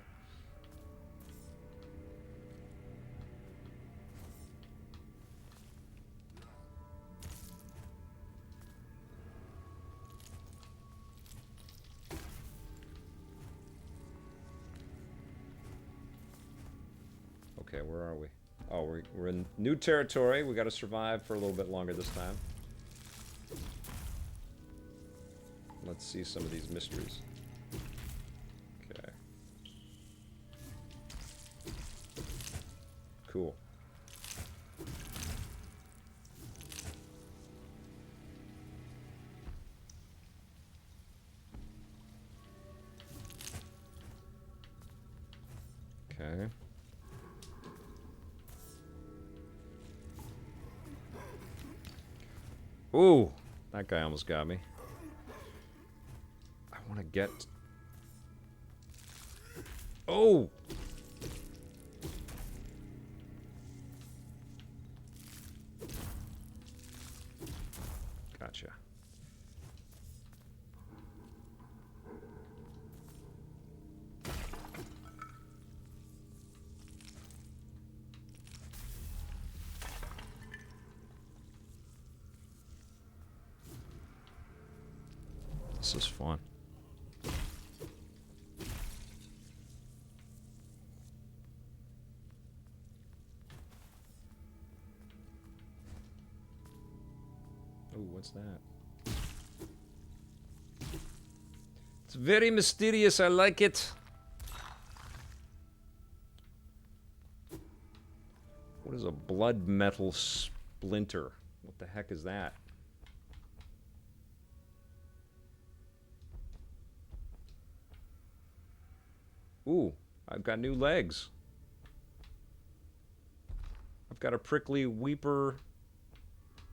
Okay, where are we? Oh, we're in new territory. We got to survive for a little bit longer this time. Let's see some of these mysteries. Okay. Cool. Okay. Ooh, that guy almost got me. I want to get... Oh! Gotcha. This is fun. Oh, what's that? It's very mysterious. I like it. What is a blood metal splinter? What the heck is that? Ooh, I've got new legs. I've got a prickly weeper.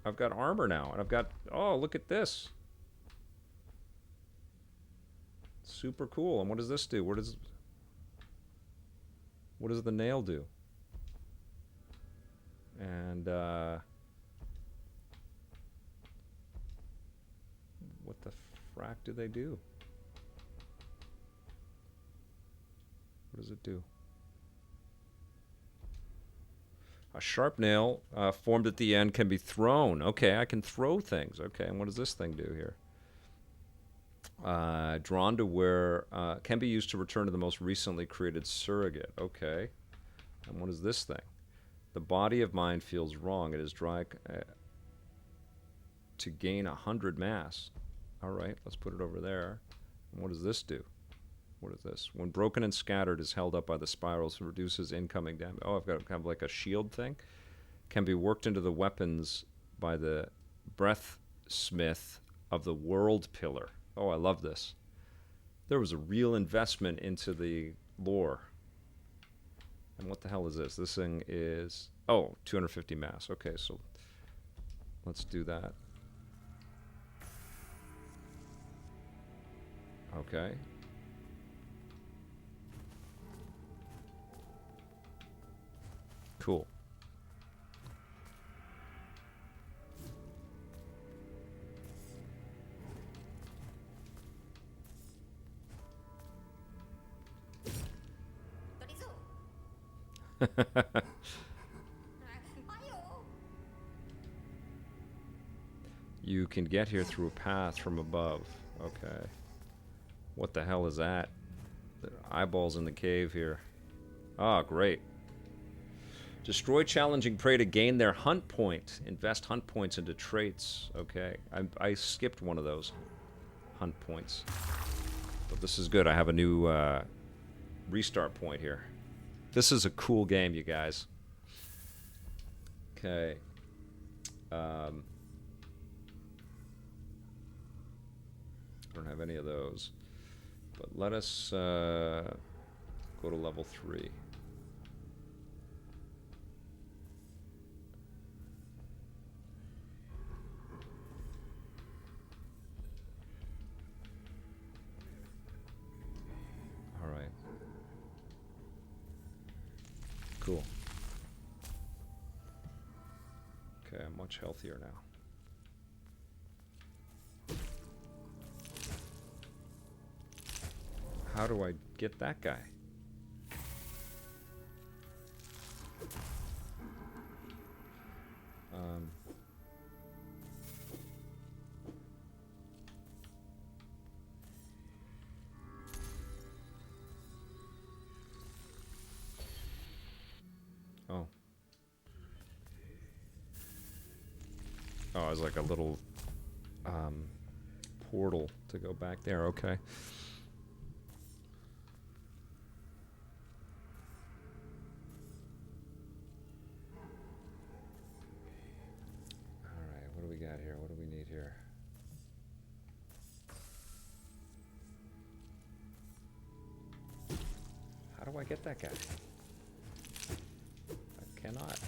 I've got armor now, and I've got... Oh, look at this. Super cool. And what does this do? What does the nail do? And, what the frack do they do? What does it do? A sharp nail formed at the end can be thrown. Okay, I can throw things. Okay, and what does this thing do here? Drawn to where... can be used to return to the most recently created surrogate. Okay. And what is this thing? The body of mine feels wrong. It is dry to gain 100 mass. All right, let's put it over there. And what does this do? What is this? When broken and scattered, is held up by the spirals, reduces incoming damage. Oh, I've got kind of like a shield thing. Can be worked into the weapons by the breath smith of the world pillar. Oh, I love this. There was a real investment into the lore. And what the hell is this? This thing is... Oh, 250 mass. Okay, so let's do that. Okay. Cool. You can get here through a path from above. Okay. What the hell is that? The eyeballs in the cave here. Ah, great. Destroy challenging prey to gain their hunt point. Invest hunt points into traits. Okay. I skipped one of those hunt points. But this is good. I have a new restart point here. This is a cool game, you guys. Okay. I don't have any of those. But let us go to level 3. All right. Cool. Okay, I'm much healthier now. How do I get that guy? Oh. Oh, it's like a little portal to go back there. Okay. What do we got here? What do we need here? How do I get that guy? I cannot.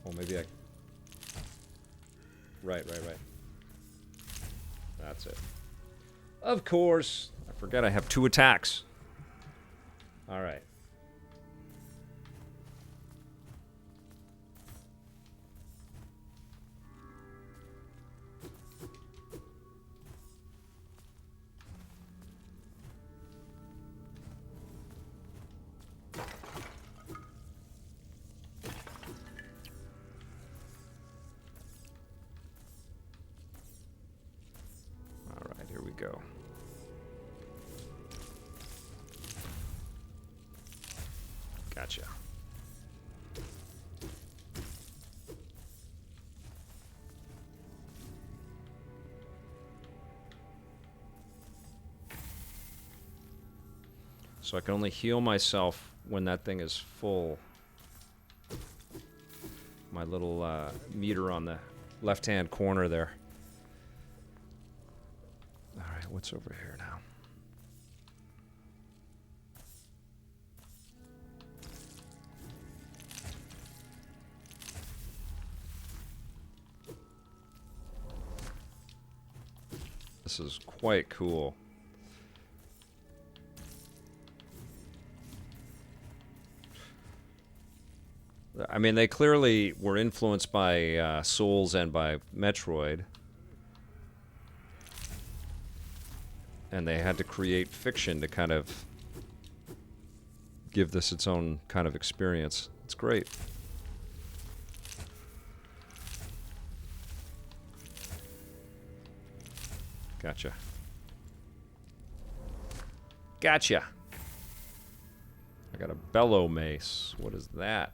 Oh, maybe I... Right. That's it. Of course. I forget I have 2 attacks. All right. All right, here we go. Gotcha. So I can only heal myself when that thing is full. My little meter on the left-hand corner there. All right, what's over here now? This is quite cool. I mean, they clearly were influenced by Souls and by Metroid. And they had to create fiction to kind of give this its own kind of experience. It's great. Gotcha. Gotcha. I got a bellow mace. What is that?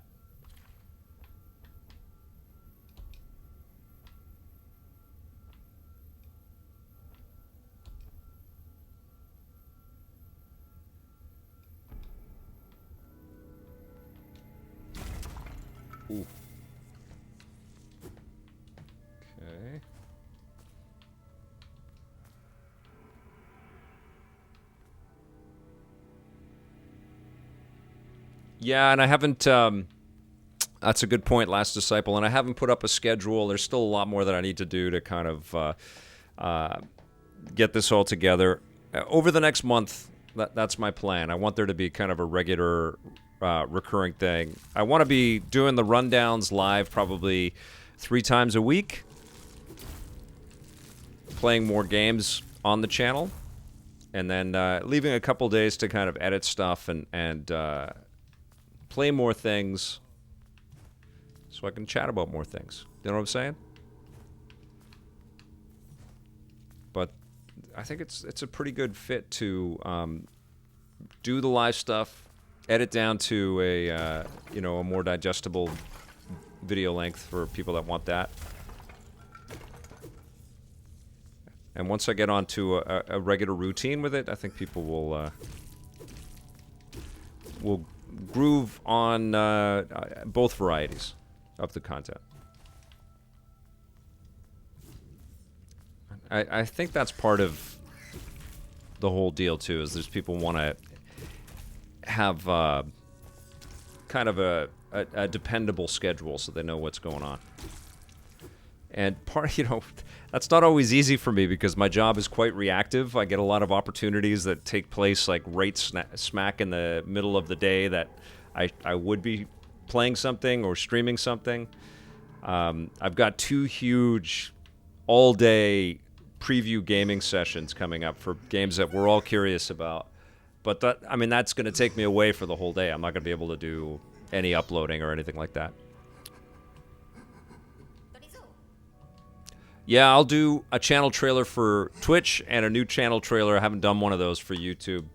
Ooh. Okay. Yeah, and I haven't, that's a good point, Last Disciple, and I haven't put up a schedule. There's still a lot more that I need to do to kind of get this all together. Over the next month, that's my plan. I want there to be kind of a regular, recurring thing. I want to be doing the rundowns live probably 3 times a week, playing more games. on the channel, and then leaving a couple days to kind of edit stuff and play more things, so I can chat about more things. You know what I'm saying? But I think it's a pretty good fit to do the live stuff, edit down to a a more digestible video length for people that want that. And once I get onto a regular routine with it, I think people will groove on both varieties of the content. I think that's part of the whole deal too. Is there's people want to have kind of a dependable schedule so they know what's going on. And part, that's not always easy for me because my job is quite reactive. I get a lot of opportunities that take place like right smack in the middle of the day that I would be playing something or streaming something. I've got 2 huge all-day preview gaming sessions coming up for games that we're all curious about. But that's going to take me away for the whole day. I'm not going to be able to do any uploading or anything like that. Yeah, I'll do a channel trailer for Twitch and a new channel trailer. I haven't done one of those for YouTube.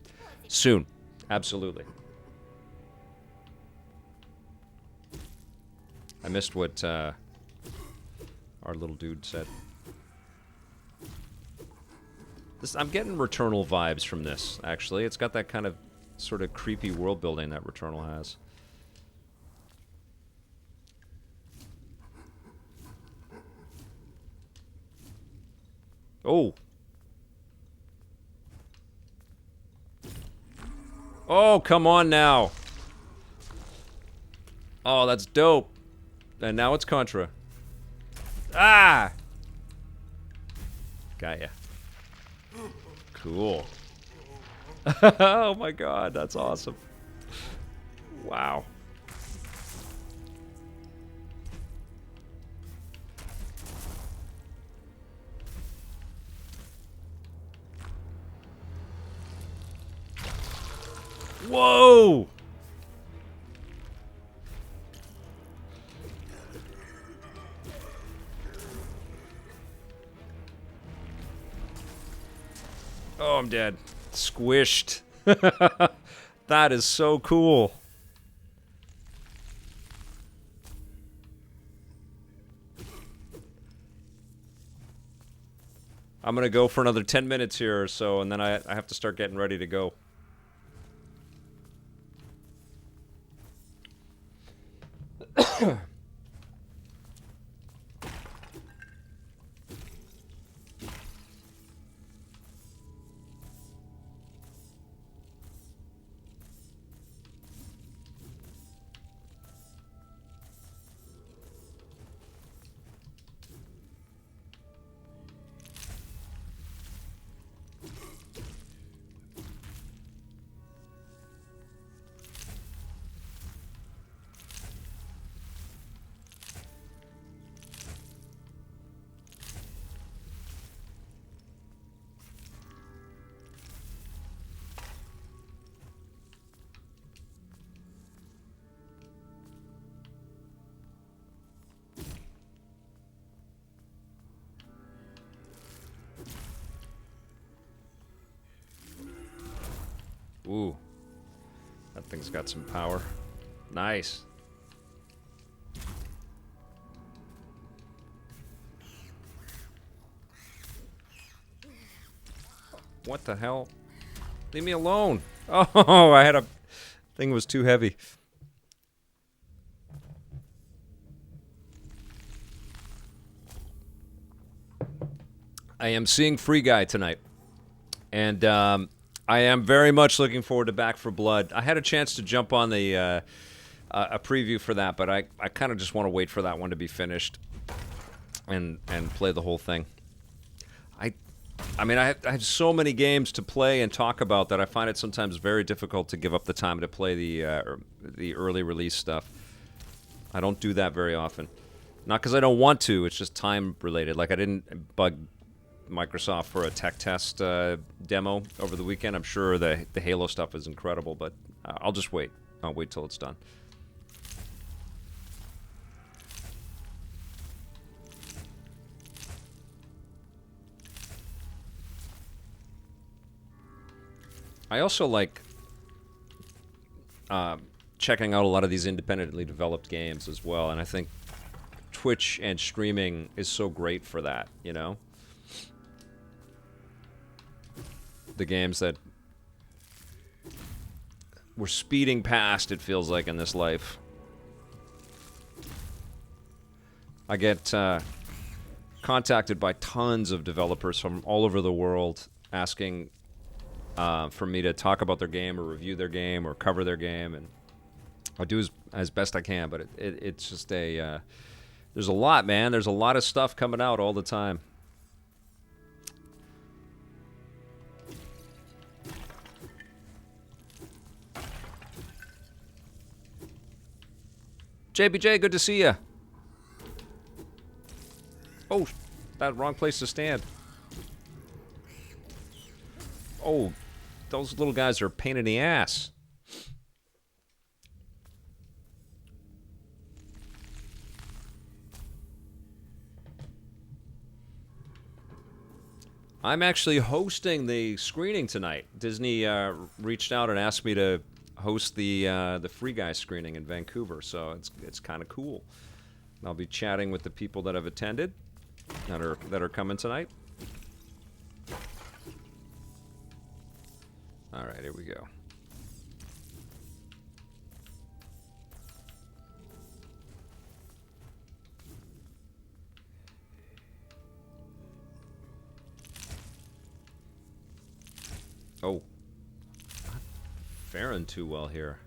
Soon. Absolutely. I missed what our little dude said. I'm getting Returnal vibes from this, actually. It's got that kind of sort of creepy world building that Returnal has. Oh. Oh, come on now. Oh, that's dope. And now it's Contra. Ah! Got ya. Cool. Oh my god, that's awesome. Wow. Whoa! Oh, I'm dead. Squished. That is so cool. I'm gonna go for another 10 minutes here or so, and then I have to start getting ready to go. Ooh. That thing's got some power. Nice. What the hell? Leave me alone. Oh, I had a... thing was too heavy. I am seeing Free Guy tonight. And, I am very much looking forward to Back for Blood. I had a chance to jump on the a preview for that, but I kind of just want to wait for that one to be finished and play the whole thing. I mean, I have so many games to play and talk about that I find it sometimes very difficult to give up the time to play the early release stuff. I don't do that very often. Not because I don't want to, it's just time related. Like I didn't bug Microsoft for a tech test demo over the weekend. I'm sure the Halo stuff is incredible, but I'll just wait. I'll wait till it's done. I also like checking out a lot of these independently developed games as well, and I think Twitch and streaming is so great for that, you know? The games that we're speeding past, it feels like, in this life. I get contacted by tons of developers from all over the world asking for me to talk about their game or review their game or cover their game, and I do as best I can, but it's just a... there's a lot, man. There's a lot of stuff coming out all the time. JBJ, good to see ya. Oh, that wrong place to stand. Oh, those little guys are a pain in the ass. I'm actually hosting the screening tonight. Disney reached out and asked me to host the Free Guy screening in Vancouver, so it's kind of cool. And I'll be chatting with the people that have attended, that are coming tonight. All right, here we go. Oh, not faring too well here.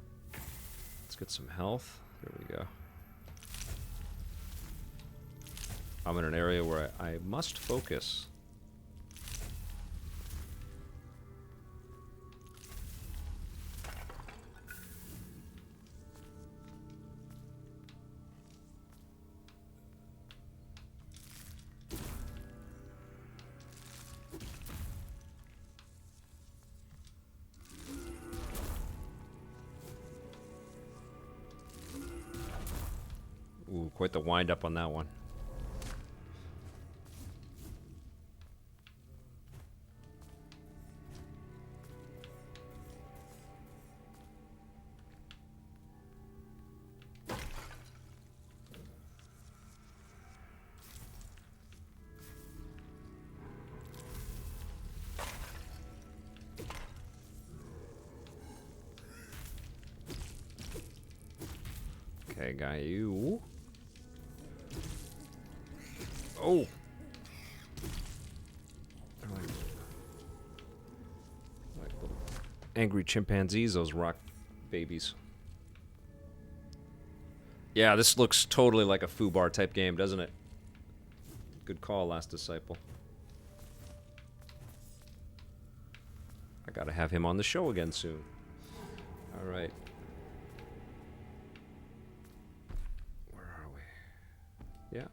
Let's get some health. There we go. I'm in an area where I must focus. Ooh, quite the wind up on that one. Okay, guy, you. Oh. They're like little angry chimpanzees, those rock babies. Yeah, this looks totally like a foobar type game, doesn't it? Good call, Last Disciple. I gotta have him on the show again soon. All right. Where are we? Yeah.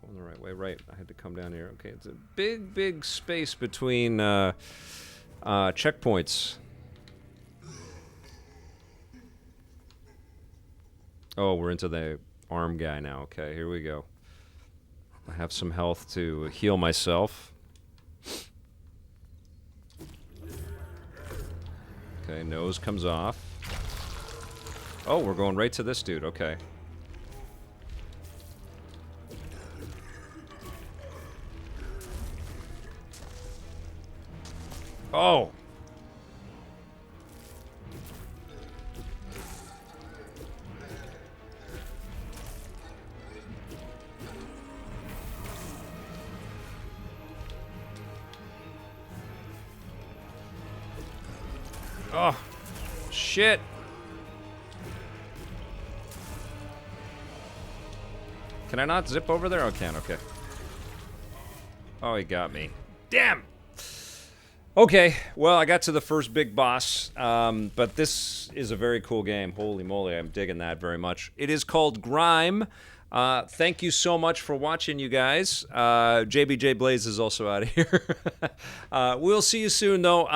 Going the right way. Right. I had to come down here. Okay, it's a big, big space between checkpoints. Oh, we're into the arm guy now. Okay, here we go. I have some health to heal myself. Okay, nose comes off. Oh, we're going right to this dude. Okay. Oh! Oh, shit. Can I not zip over there? Oh, I can. Okay. Oh, he got me. Damn! Okay, well, I got to the first big boss, but this is a very cool game. Holy moly, I'm digging that very much. It is called Grime. Thank you so much for watching, you guys. JBJ Blaze is also out of here. We'll see you soon, though.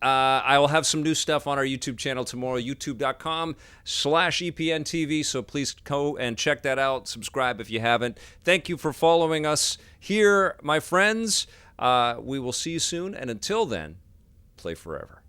I will have some new stuff on our YouTube channel tomorrow, youtube.com/EPNTV. So please go and check that out. Subscribe if you haven't. Thank you for following us here, my friends. We will see you soon. And until then, play forever.